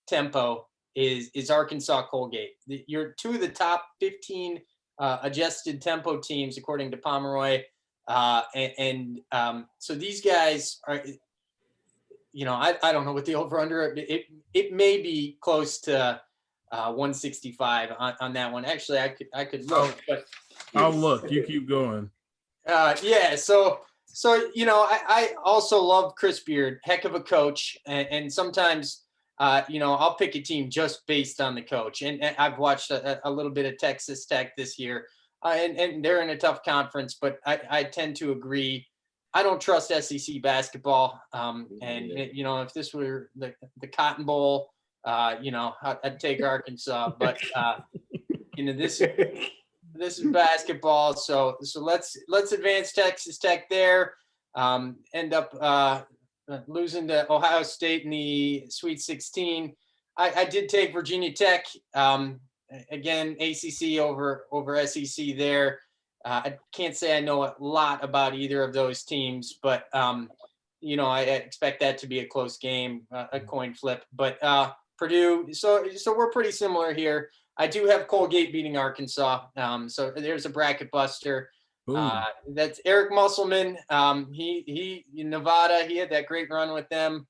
Speaker 3: tempo, is Arkansas Colgate. You're 2 of the top 15 adjusted tempo teams according to Pomeroy, so these guys are. I don't know what the over under. It may be close to 165 on that one. Actually, I could look, but
Speaker 1: I'll look. You keep going.
Speaker 3: Yeah. So I also love Chris Beard, heck of a coach, and sometimes I'll pick a team just based on the coach. And I've watched a little bit of Texas Tech this year, and they're in a tough conference, but I tend to agree. I don't trust SEC basketball. If this were the Cotton Bowl, I'd take Arkansas. But this is basketball. So let's advance Texas Tech there. End up losing to Ohio State in the Sweet 16. I did take Virginia Tech. Again, ACC over SEC there. I can't say I know a lot about either of those teams, but I expect that to be a close game, a coin flip. But Purdue, so we're pretty similar here. I do have Colgate beating Arkansas, so there's a bracket buster. That's Eric Musselman. He in Nevada, he had that great run with them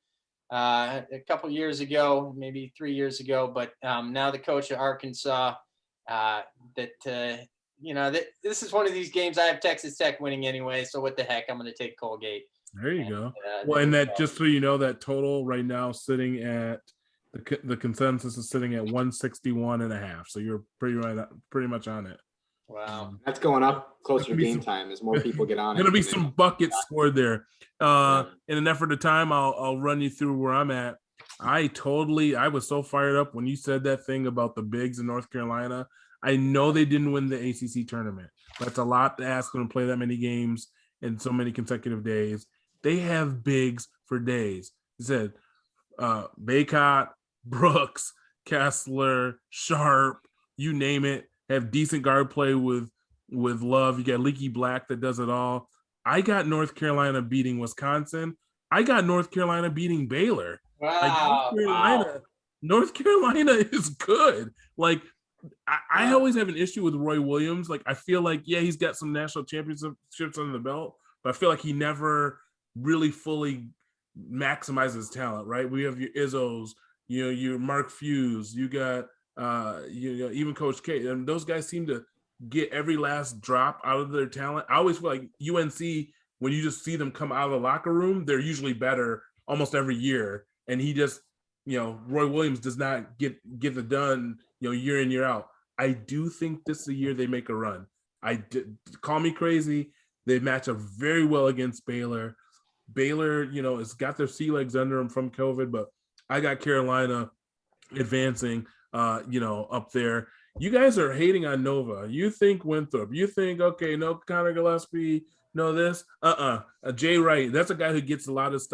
Speaker 3: a couple years ago, maybe 3 years ago. But now the coach of Arkansas, this is one of these games I have Texas Tech winning anyway. So what the heck, I'm going to take Colgate.
Speaker 1: There you go. Well, and that just so you know, that total right now sitting at the consensus is sitting at 161.5. So you're pretty much on it.
Speaker 3: Wow,
Speaker 2: that's going up closer to game time as more people get on.
Speaker 1: Going to be some buckets scored there. In an effort of time, I'll run you through where I'm at. I was so fired up when you said that thing about the bigs in North Carolina. I know they didn't win the ACC tournament. That's a lot to ask them to play that many games in so many consecutive days. They have bigs for days. He said Baycott, Brooks, Kessler, Sharp, you name it, have decent guard play with with Love. You got Leaky Black that does it all. I got North Carolina beating Wisconsin. I got North Carolina beating Baylor. Like
Speaker 3: Wow.
Speaker 1: North Carolina is good. Like I always have an issue with Roy Williams. Like I feel like, yeah, he's got some national championships under the belt, but I feel like he never really fully maximizes talent, right? We have your Izzos, your Mark Fuse, you got even Coach K, and those guys seem to get every last drop out of their talent. I always feel like UNC, when you just see them come out of the locker room, they're usually better almost every year. And he just, Roy Williams does not get the done, year in, year out. I do think this is the year they make a run. Call me crazy. They match up very well against Baylor. Baylor, has got their sea legs under them from COVID, but I got Carolina advancing, up there. You guys are hating on Nova. You think Winthrop. You think, okay, no Connor Gillespie, no this. Jay Wright. That's a guy who gets a lot of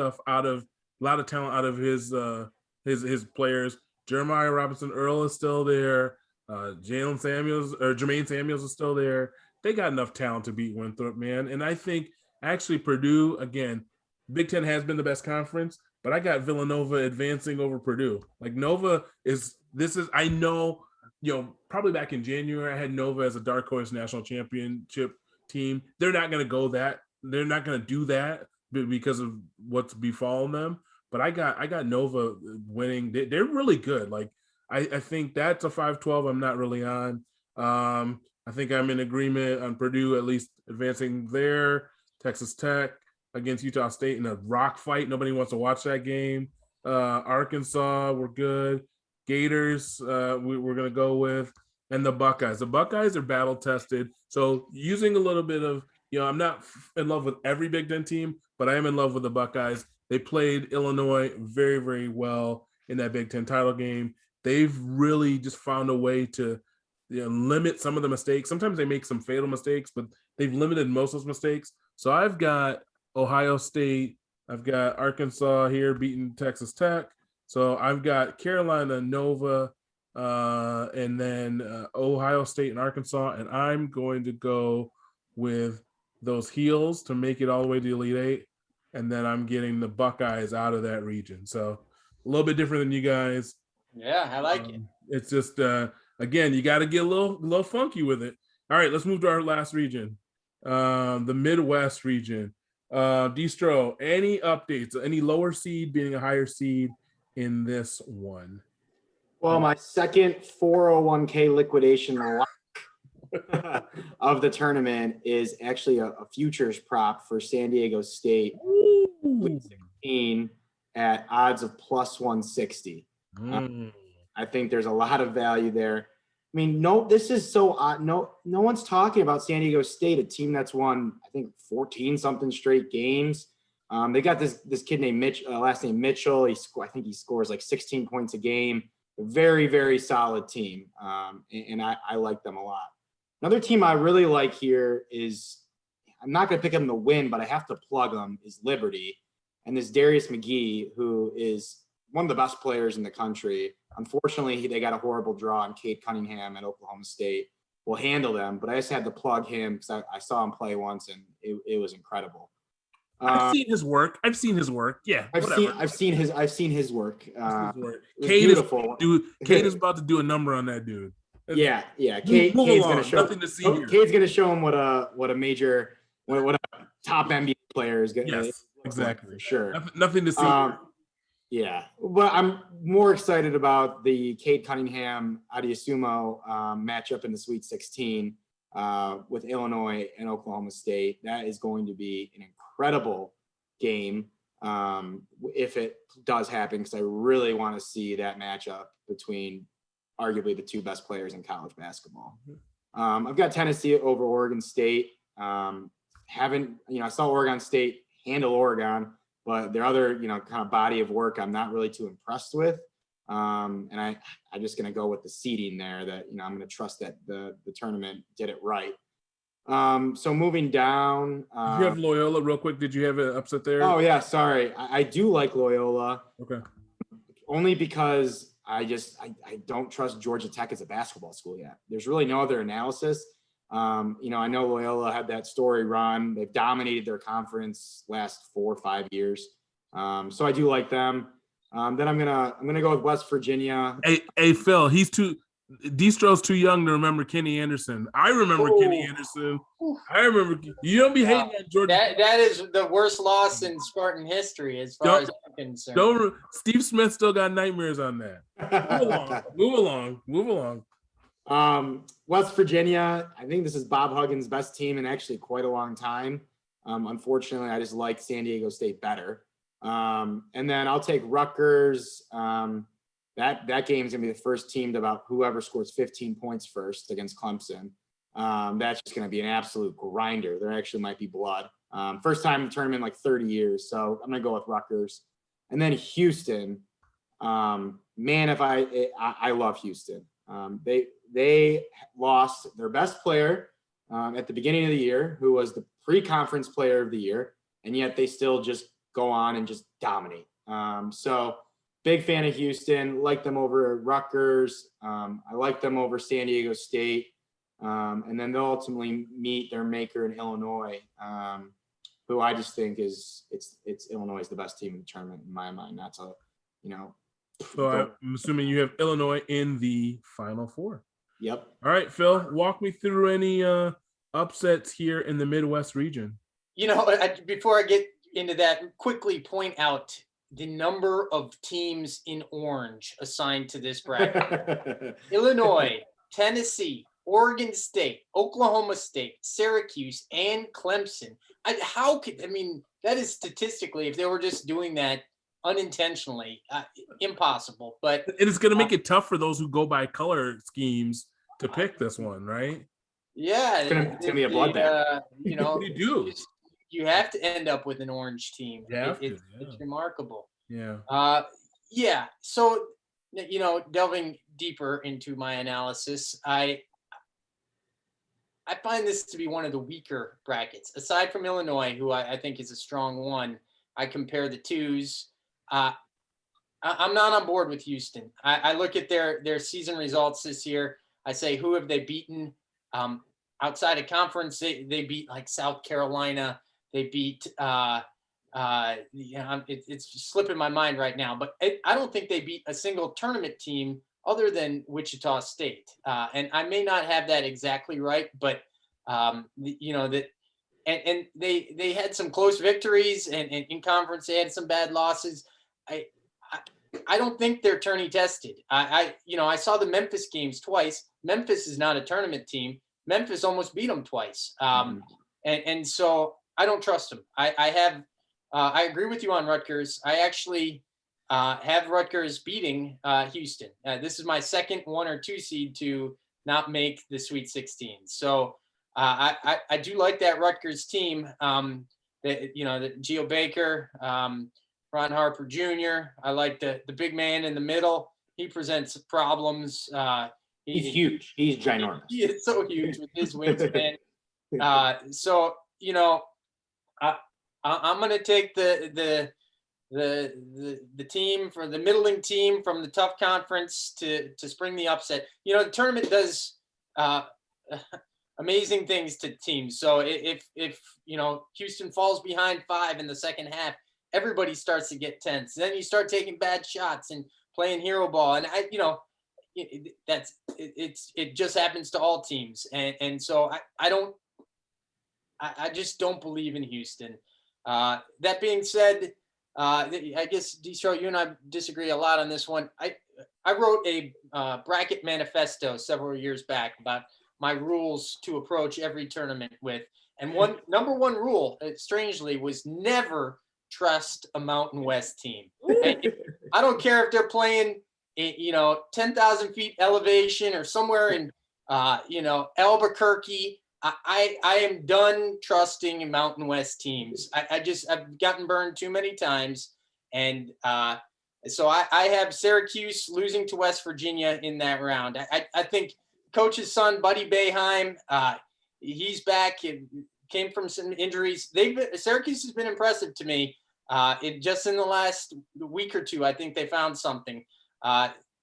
Speaker 1: talent out of his players. Jeremiah Robinson Earl is still there. Jermaine Samuels is still there. They got enough talent to beat Winthrop, man. And I think actually Purdue, again, Big Ten has been the best conference, but I got Villanova advancing over Purdue. Like I know, probably back in January, I had Nova as a dark horse national championship team. They're not going to go that. They're not going to do that because of what's befallen them. But I got Nova winning. They're really good. Like I think that's a 5-12 I'm not really on. I think I'm in agreement on Purdue at least advancing there. Texas Tech against Utah State in a rock fight. Nobody wants to watch that game. Arkansas, we're good. Gators, we're going to go with. And the Buckeyes. The Buckeyes are battle tested. So using a little bit of, I'm not in love with every Big Ten team, but I am in love with the Buckeyes. They played Illinois very, very well in that Big Ten title game. They've really just found a way to limit some of the mistakes. Sometimes they make some fatal mistakes, but they've limited most of those mistakes. So I've got Ohio State. I've got Arkansas here beating Texas Tech. So I've got Carolina, Nova, and then Ohio State and Arkansas. And I'm going to go with those Heels to make it all the way to the Elite Eight. And then I'm getting the Buckeyes out of that region. So a little bit different than you guys.
Speaker 3: Yeah, I like it.
Speaker 1: It's just, again, you got to get a little funky with it. All right, let's move to our last region, the Midwest region. Distro, any updates, any lower seed being a higher seed in this one?
Speaker 2: Well, my second 401k liquidation of the tournament is actually a futures prop for San Diego State, 16 at odds of plus 160. I think there's a lot of value there. I mean, this is so odd. No one's talking about San Diego State, a team that's won, I think, 14 something straight games. They got this kid named Mitch, last name Mitchell. I think he scores like 16 points a game. A very, very solid team, and I like them a lot. Another team I really like here is, I'm not going to pick them to win, but I have to plug them, is Liberty. And this Darius McGee, who is one of the best players in the country. Unfortunately, they got a horrible draw on Cade Cunningham at Oklahoma State. We'll handle them, but I just had to plug him because I saw him play once, and it was incredible.
Speaker 1: I've seen his work. Yeah,
Speaker 2: I've seen his work.
Speaker 1: Cade is about to do a number on that dude.
Speaker 2: Yeah. Cade's gonna show.
Speaker 1: Nothing to see here.
Speaker 2: Cade's gonna show him what a top NBA player is gonna.
Speaker 1: Yes, exactly.
Speaker 2: For sure.
Speaker 1: Nothing to see here.
Speaker 2: Yeah, but I'm more excited about the Cade Cunningham Adiasumo matchup in the Sweet 16 with Illinois and Oklahoma State. That is going to be an incredible game if it does happen, because I really want to see that matchup between arguably the two best players in college basketball. I've got Tennessee over Oregon State. I saw Oregon State handle Oregon, but their other, kind of body of work I'm not really too impressed with. And I'm just going to go with the seeding there that, I'm going to trust that the tournament did it right. So moving down.
Speaker 1: Did you have Loyola real quick? Did you have an upset there?
Speaker 2: Oh, yeah, sorry. I do like Loyola.
Speaker 1: Okay.
Speaker 2: Only because I don't trust Georgia Tech as a basketball school yet. There's really no other analysis. I know Loyola had that story run. They've dominated their conference last 4 or 5 years. So I do like them. Then I'm gonna go with West Virginia.
Speaker 1: Hey, Phil, Distro's too young to remember Kenny Anderson. I remember Kenny Anderson. I remember. You don't be hating on Georgia.
Speaker 3: That is the worst loss in Spartan history, as far as I'm concerned.
Speaker 1: Steve Smith still got nightmares on that. Move along.
Speaker 2: West Virginia. I think this is Bob Huggins' best team in actually quite a long time. Unfortunately, I just like San Diego State better. And then I'll take Rutgers. That game is gonna be the first team to about whoever scores 15 points first against Clemson. That's just gonna be an absolute grinder. There actually might be blood. First time in the tournament in like 30 years. So I'm gonna go with Rutgers. And then Houston. Man, I love Houston. They lost their best player at the beginning of the year, who was the pre-conference player of the year, and yet they still just go on and just dominate. So big fan of Houston, like them over Rutgers. I like them over San Diego State. And then they'll ultimately meet their maker in Illinois, who I just think it's Illinois is the best team in the tournament in my mind. That's
Speaker 1: So I'm assuming you have Illinois in the Final Four.
Speaker 2: Yep.
Speaker 1: All right, Phil, walk me through any upsets here in the Midwest region.
Speaker 3: Before I get into that, quickly point out the number of teams in orange assigned to this bracket. Illinois, Tennessee, Oregon State, Oklahoma State, Syracuse, and Clemson. That is statistically, if they were just doing that unintentionally, impossible. But
Speaker 1: it's going to make it tough for those who go by color schemes to pick this one, right?
Speaker 3: Yeah,
Speaker 2: it's gonna be a bloodbath.
Speaker 1: You do.
Speaker 3: You have to end up with an orange team. It's remarkable.
Speaker 1: Yeah.
Speaker 3: Yeah. So, delving deeper into my analysis, I find this to be one of the weaker brackets. Aside from Illinois, who I think is a strong one, I compare the twos. I'm not on board with Houston. I look at their season results this year. I say, who have they beaten? Outside of conference, they beat like South Carolina. They beat it's slipping my mind right now, but I don't think they beat a single tournament team other than Wichita State. And I may not have that exactly right, but and they had some close victories, and in conference they had some bad losses. I don't think they're tourney tested. I saw the Memphis games twice. Memphis is not a tournament team. Memphis almost beat them twice. And so I don't trust them. I agree with you on Rutgers. I actually have Rutgers beating Houston. This is my second 1 or 2 seed to not make the Sweet 16. So I do like that Rutgers team. The Geo Baker, Ron Harper Jr. I like the big man in the middle. He presents problems.
Speaker 2: He's huge. He's ginormous.
Speaker 3: He is so huge with his wingspan. I'm going to take the team for the middling team from the tough conference to spring the upset. The tournament does amazing things to teams. So if Houston falls behind 5 in the second half, everybody starts to get tense. Then you start taking bad shots and playing hero ball, and it just happens to all teams. And so I just don't believe in Houston. That being said, I guess, Distro, you and I disagree a lot on this one. I wrote a bracket manifesto several years back about my rules to approach every tournament with. And number one rule, strangely, was never trust a Mountain West team. I don't care if they're playing, 10,000 feet elevation or somewhere in, Albuquerque. I am done trusting Mountain West teams. I've gotten burned too many times. And so I have Syracuse losing to West Virginia in that round. I think coach's son, Buddy Boeheim, he's back. It came from some injuries. Syracuse has been impressive to me. Just in the last week or two, I think they found something.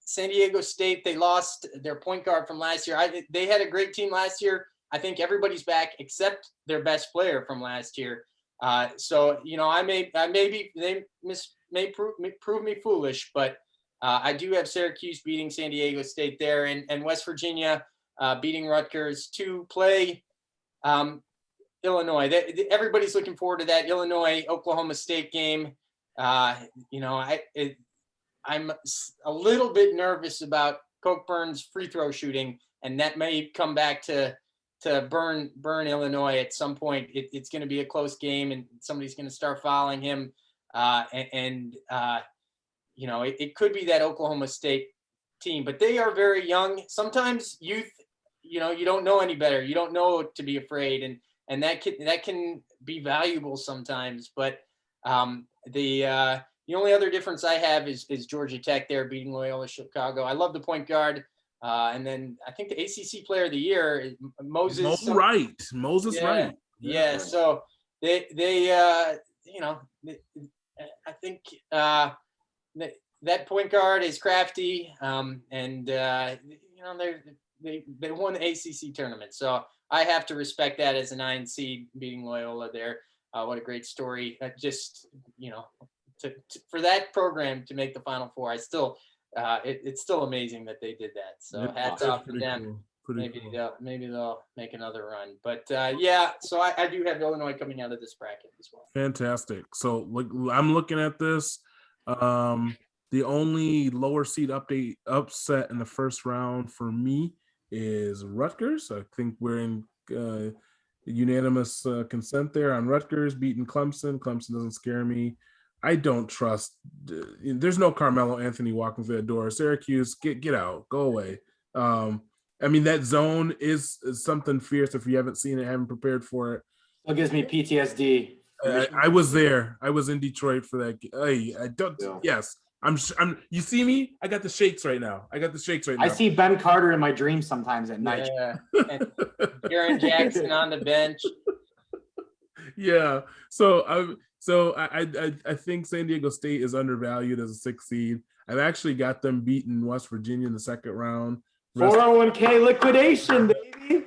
Speaker 3: San Diego State, they lost their point guard from last year. They had a great team last year. I think everybody's back except their best player from last year. So they may prove me foolish, but I do have Syracuse beating San Diego State there, and West Virginia beating Rutgers to play Illinois. Everybody's looking forward to that Illinois-Oklahoma State game. I'm a little bit nervous about Cockburn's free throw shooting, and that may come back to burn Illinois at some point. It's going to be a close game, and somebody's going to start fouling him. It could be that Oklahoma State team, but they are very young. Sometimes youth, you don't know any better. You don't know to be afraid, and that can be valuable sometimes. But the only other difference I have is Georgia Tech there beating Loyola Chicago. I love the point guard. And then I think the ACC Player of the Year, Moses
Speaker 1: Wright. Wright.
Speaker 3: Yeah. So I think that point guard is crafty, and they won the ACC tournament. So I have to respect that as a 9 seed beating Loyola there. What a great story! For that program to make the Final Four, I still. It's still amazing that they did that. So hats off to them.
Speaker 1: Cool.
Speaker 3: Maybe they'll make another run. But so I do have Illinois coming out of this bracket as well.
Speaker 1: Fantastic. So I'm looking at this. The only lower seed upset in the first round for me is Rutgers. I think we're in unanimous consent there on Rutgers beating Clemson. Clemson doesn't scare me. I don't trust. There's no Carmelo Anthony walking through that door. Syracuse, get out, go away. That zone is something fierce. If you haven't seen it, haven't prepared for it,
Speaker 2: it gives me PTSD.
Speaker 1: I was there. I was in Detroit for that. I don't. Yeah. Yes, I'm. You see me? I got the shakes right now. I see Ben
Speaker 2: Carter in my dreams sometimes at night.
Speaker 3: Yeah. And Jaren Jackson on the bench.
Speaker 1: Yeah. So I think San Diego State is undervalued as a 6th seed. I've actually got them beating West Virginia in the second round.
Speaker 2: 401k liquidation, baby.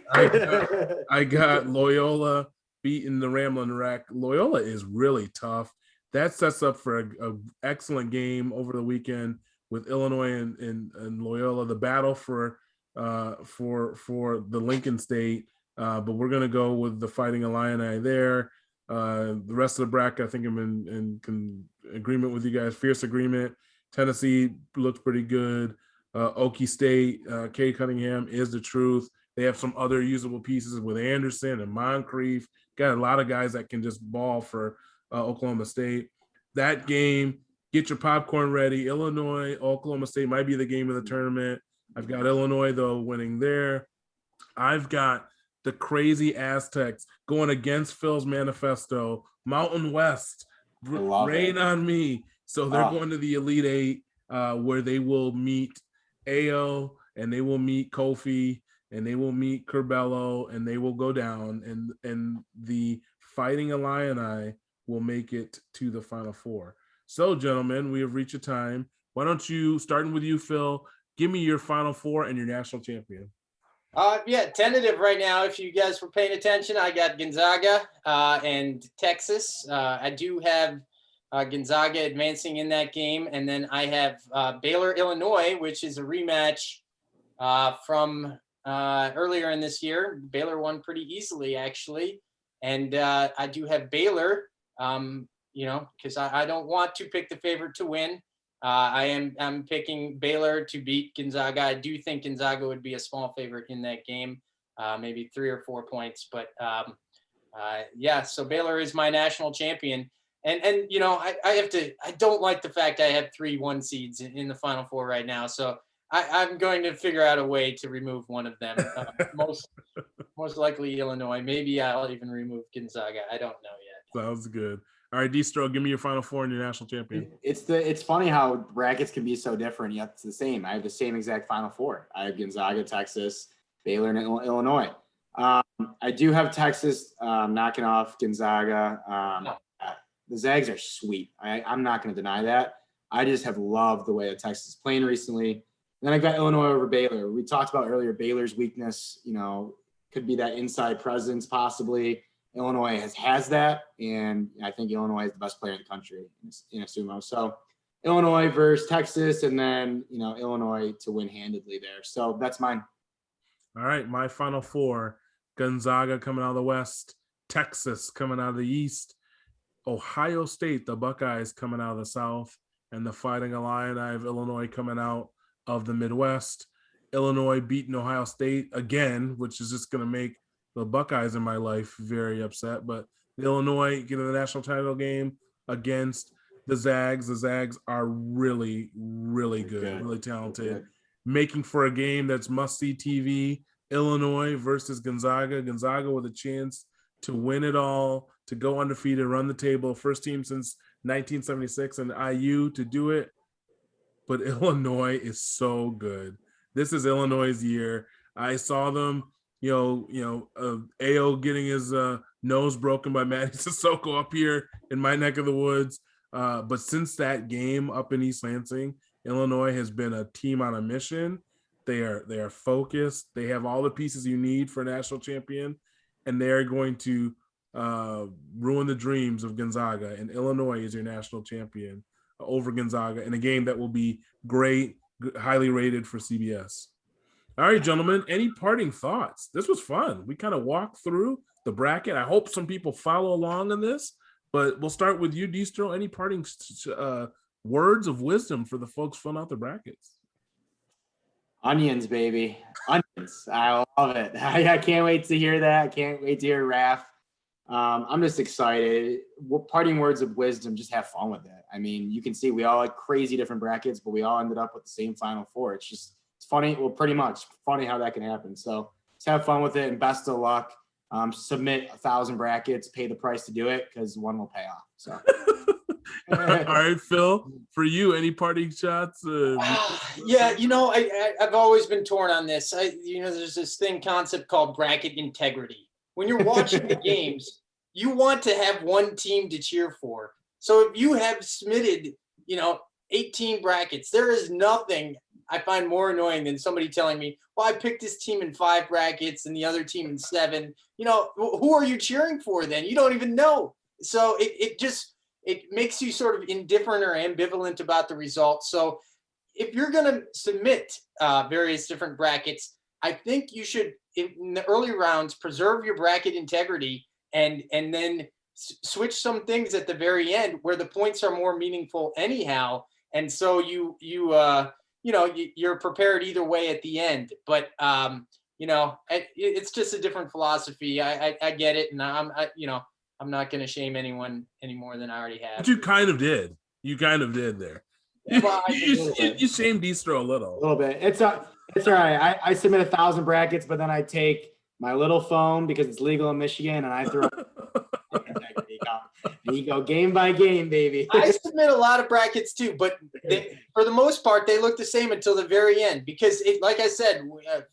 Speaker 1: I got Loyola beating the Ramblin' Wreck. Loyola is really tough. That sets up for a excellent game over the weekend with Illinois and Loyola. The battle for the Lincoln State, but we're gonna go with the Fighting Illini there. The rest of the bracket, I think I'm in agreement with you guys. Fierce agreement. Tennessee looks pretty good. Okie State, Cade Cunningham is the truth. They have some other usable pieces with Anderson and Moncrief. Got a lot of guys that can just ball for Oklahoma State. That game, get your popcorn ready. Illinois, Oklahoma State might be the game of the tournament. I've got Illinois, though, winning there. I've got the crazy Aztecs going against Phil's manifesto. Mountain West, rain on me. So they're going to the Elite Eight, where they will meet Ayo, and they will meet Kofi, and they will meet Curbelo, and they will go down, and the Fighting Illini will make it to the Final Four. So, gentlemen, we have reached a time. Why don't you, starting with you, Phil, give me your Final Four and your national champion.
Speaker 3: Tentative right now. If you guys were paying attention, I got Gonzaga and Texas. I do have Gonzaga advancing in that game. And then I have Baylor, Illinois, which is a rematch from earlier in this year. Baylor won pretty easily, actually. And I do have Baylor, because I don't want to pick the favorite to win. I'm picking Baylor to beat Gonzaga. I do think Gonzaga would be a small favorite in that game, maybe 3 or 4 points. But so Baylor is my national champion. And I don't like the fact I have 3 1 seeds in the Final Four right now. So I'm going to figure out a way to remove one of them. Most likely Illinois. Maybe I'll even remove Gonzaga. I don't know yet.
Speaker 1: Sounds good. All right, Distro, give me your Final Four and your national champion.
Speaker 2: It's funny how brackets can be so different, yet it's the same. I have the same exact Final Four. I have Gonzaga, Texas, Baylor, and Illinois. I do have Texas knocking off Gonzaga. The Zags are sweet. I'm not going to deny that. I just have loved the way that Texas is playing recently. And then I got Illinois over Baylor. We talked about earlier Baylor's weakness, could be that inside presence possibly. Illinois has that, and I think Illinois is the best player in the country in a sumo. So Illinois versus Texas, and then Illinois to win handedly there. So that's mine.
Speaker 1: All right, my final four: Gonzaga coming out of the West, Texas coming out of the East, Ohio State, the Buckeyes coming out of the South, and the Fighting Illini of Illinois coming out of the Midwest. Illinois beating Ohio State again, which is just going to make the Buckeyes in my life very upset. But Illinois getting the national title game against the Zags. The Zags are really, really good, really talented. Making for a game that's must-see TV. Illinois versus Gonzaga. Gonzaga with a chance to win it all, to go undefeated, run the table. First team since 1976 and IU to do it. But Illinois is so good. This is Illinois' year. I saw them, Ao getting his nose broken by Matty Sissoko up here in my neck of the woods. But since that game up in East Lansing, Illinois has been a team on a mission. They are focused. They have all the pieces you need for a national champion, and they are going to ruin the dreams of Gonzaga. And Illinois is your national champion over Gonzaga in a game that will be great, highly rated for CBS. All right, gentlemen, any parting thoughts? This was fun. We kind of walked through the bracket. I hope some people follow along in this, but we'll start with you, Distro. Any parting words of wisdom for the folks filling out the brackets?
Speaker 2: Onions, baby. Onions. I love it. I can't wait to hear that. I can't wait to hear Raph. I'm just excited. Parting words of wisdom, just have fun with it. I mean, you can see we all had crazy different brackets, but we all ended up with the same Final Four. It's funny. Well, pretty much funny how that can happen. So just have fun with it and best of luck. Submit 1,000 brackets, pay the price to do it because one will pay off. So.
Speaker 1: All right, Phil, for you, any parting shots?
Speaker 3: Yeah, I've always been torn on this. There's this concept called bracket integrity. When you're watching the games, you want to have one team to cheer for. So if you have submitted, 18 brackets, there is nothing I find more annoying than somebody telling me, well, I picked this team in 5 brackets and the other team in 7. Who are you cheering for then? You don't even know. So it makes you sort of indifferent or ambivalent about the results. So if you're going to submit various different brackets, I think you should, in the early rounds, preserve your bracket integrity and then switch some things at the very end where the points are more meaningful anyhow. And so you're prepared either way at the end. But, it's just a different philosophy. I get it. And I'm not going to shame anyone any more than I already have.
Speaker 1: But you kind of did. You kind of did there. Well, you shamed Distro a little.
Speaker 2: A little bit. It's all right. I submit 1,000 brackets, but then I take my little phone because it's legal in Michigan, and I throw and you go game by game, baby.
Speaker 3: I submit a lot of brackets too, but for the most part, they look the same until the very end because, like I said,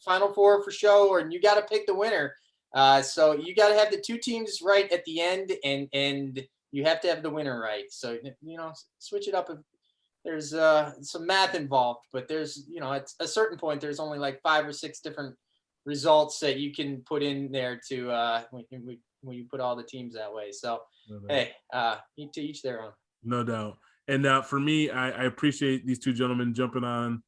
Speaker 3: Final Four for show, and you got to pick the winner. So you got to have the 2 teams right at the end, and you have to have the winner right. So switch it up. There's some math involved, but there's at a certain point there's only like 5 or 6 different results that you can put in there to when you put all the teams that way. So hey, to each their own.
Speaker 1: No doubt. And for me, I appreciate these 2 gentlemen jumping on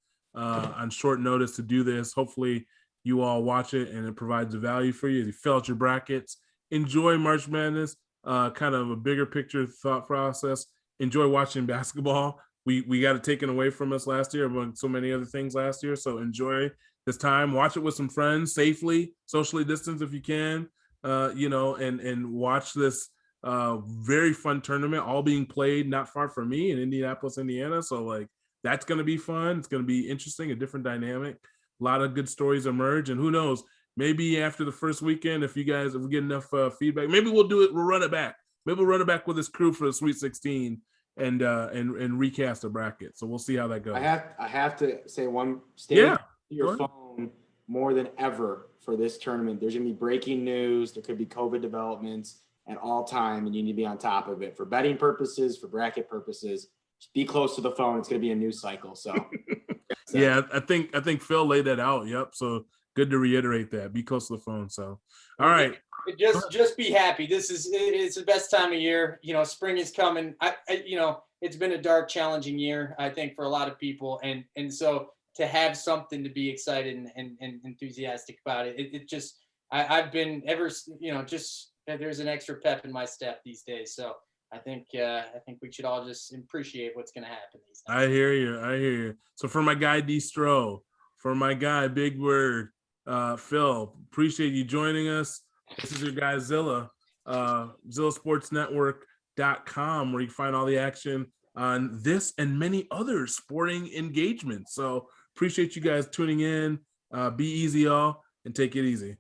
Speaker 1: short notice to do this. Hopefully you all watch it and it provides a value for you as you fill out your brackets. Enjoy March Madness, kind of a bigger picture thought process. Enjoy watching basketball. We got it taken away from us last year among so many other things last year. So enjoy this time. Watch it with some friends safely, socially distanced if you can, and watch this very fun tournament all being played not far from me in Indianapolis, Indiana. So that's going to be fun. It's going to be interesting, a different dynamic. A lot of good stories emerge, and who knows, maybe after the first weekend, if we get enough feedback, maybe we'll do it. We'll run it back. Maybe we'll run it back with this crew for the Sweet 16 and recast a bracket. So we'll see how that goes.
Speaker 2: I have to say one statement. Your phone more than ever for this tournament. There's going to be breaking news. There could be COVID developments at all time, and you need to be on top of it for betting purposes, for bracket purposes. Just be close to the phone. It's going to be a news cycle. So
Speaker 1: yeah, I think Phil laid that out. Yep. So good to reiterate that. Be close to the phone. So, all right.
Speaker 3: Just be happy. It's the best time of year. You know, spring is coming. You know, it's been a dark, challenging year, I think, for a lot of people. And so to have something to be excited and enthusiastic about it just, I've been just there's an extra pep in my step these days. So I think we should all just appreciate what's going to happen these days.
Speaker 1: I hear you. So for my guy D Stro, for my guy Big Word, Phil, appreciate you joining us. This is your guy Zilla, ZillaSportsNetwork.com, where you can find all the action on this and many other sporting engagements. So appreciate you guys tuning in. Be easy, y'all, and take it easy.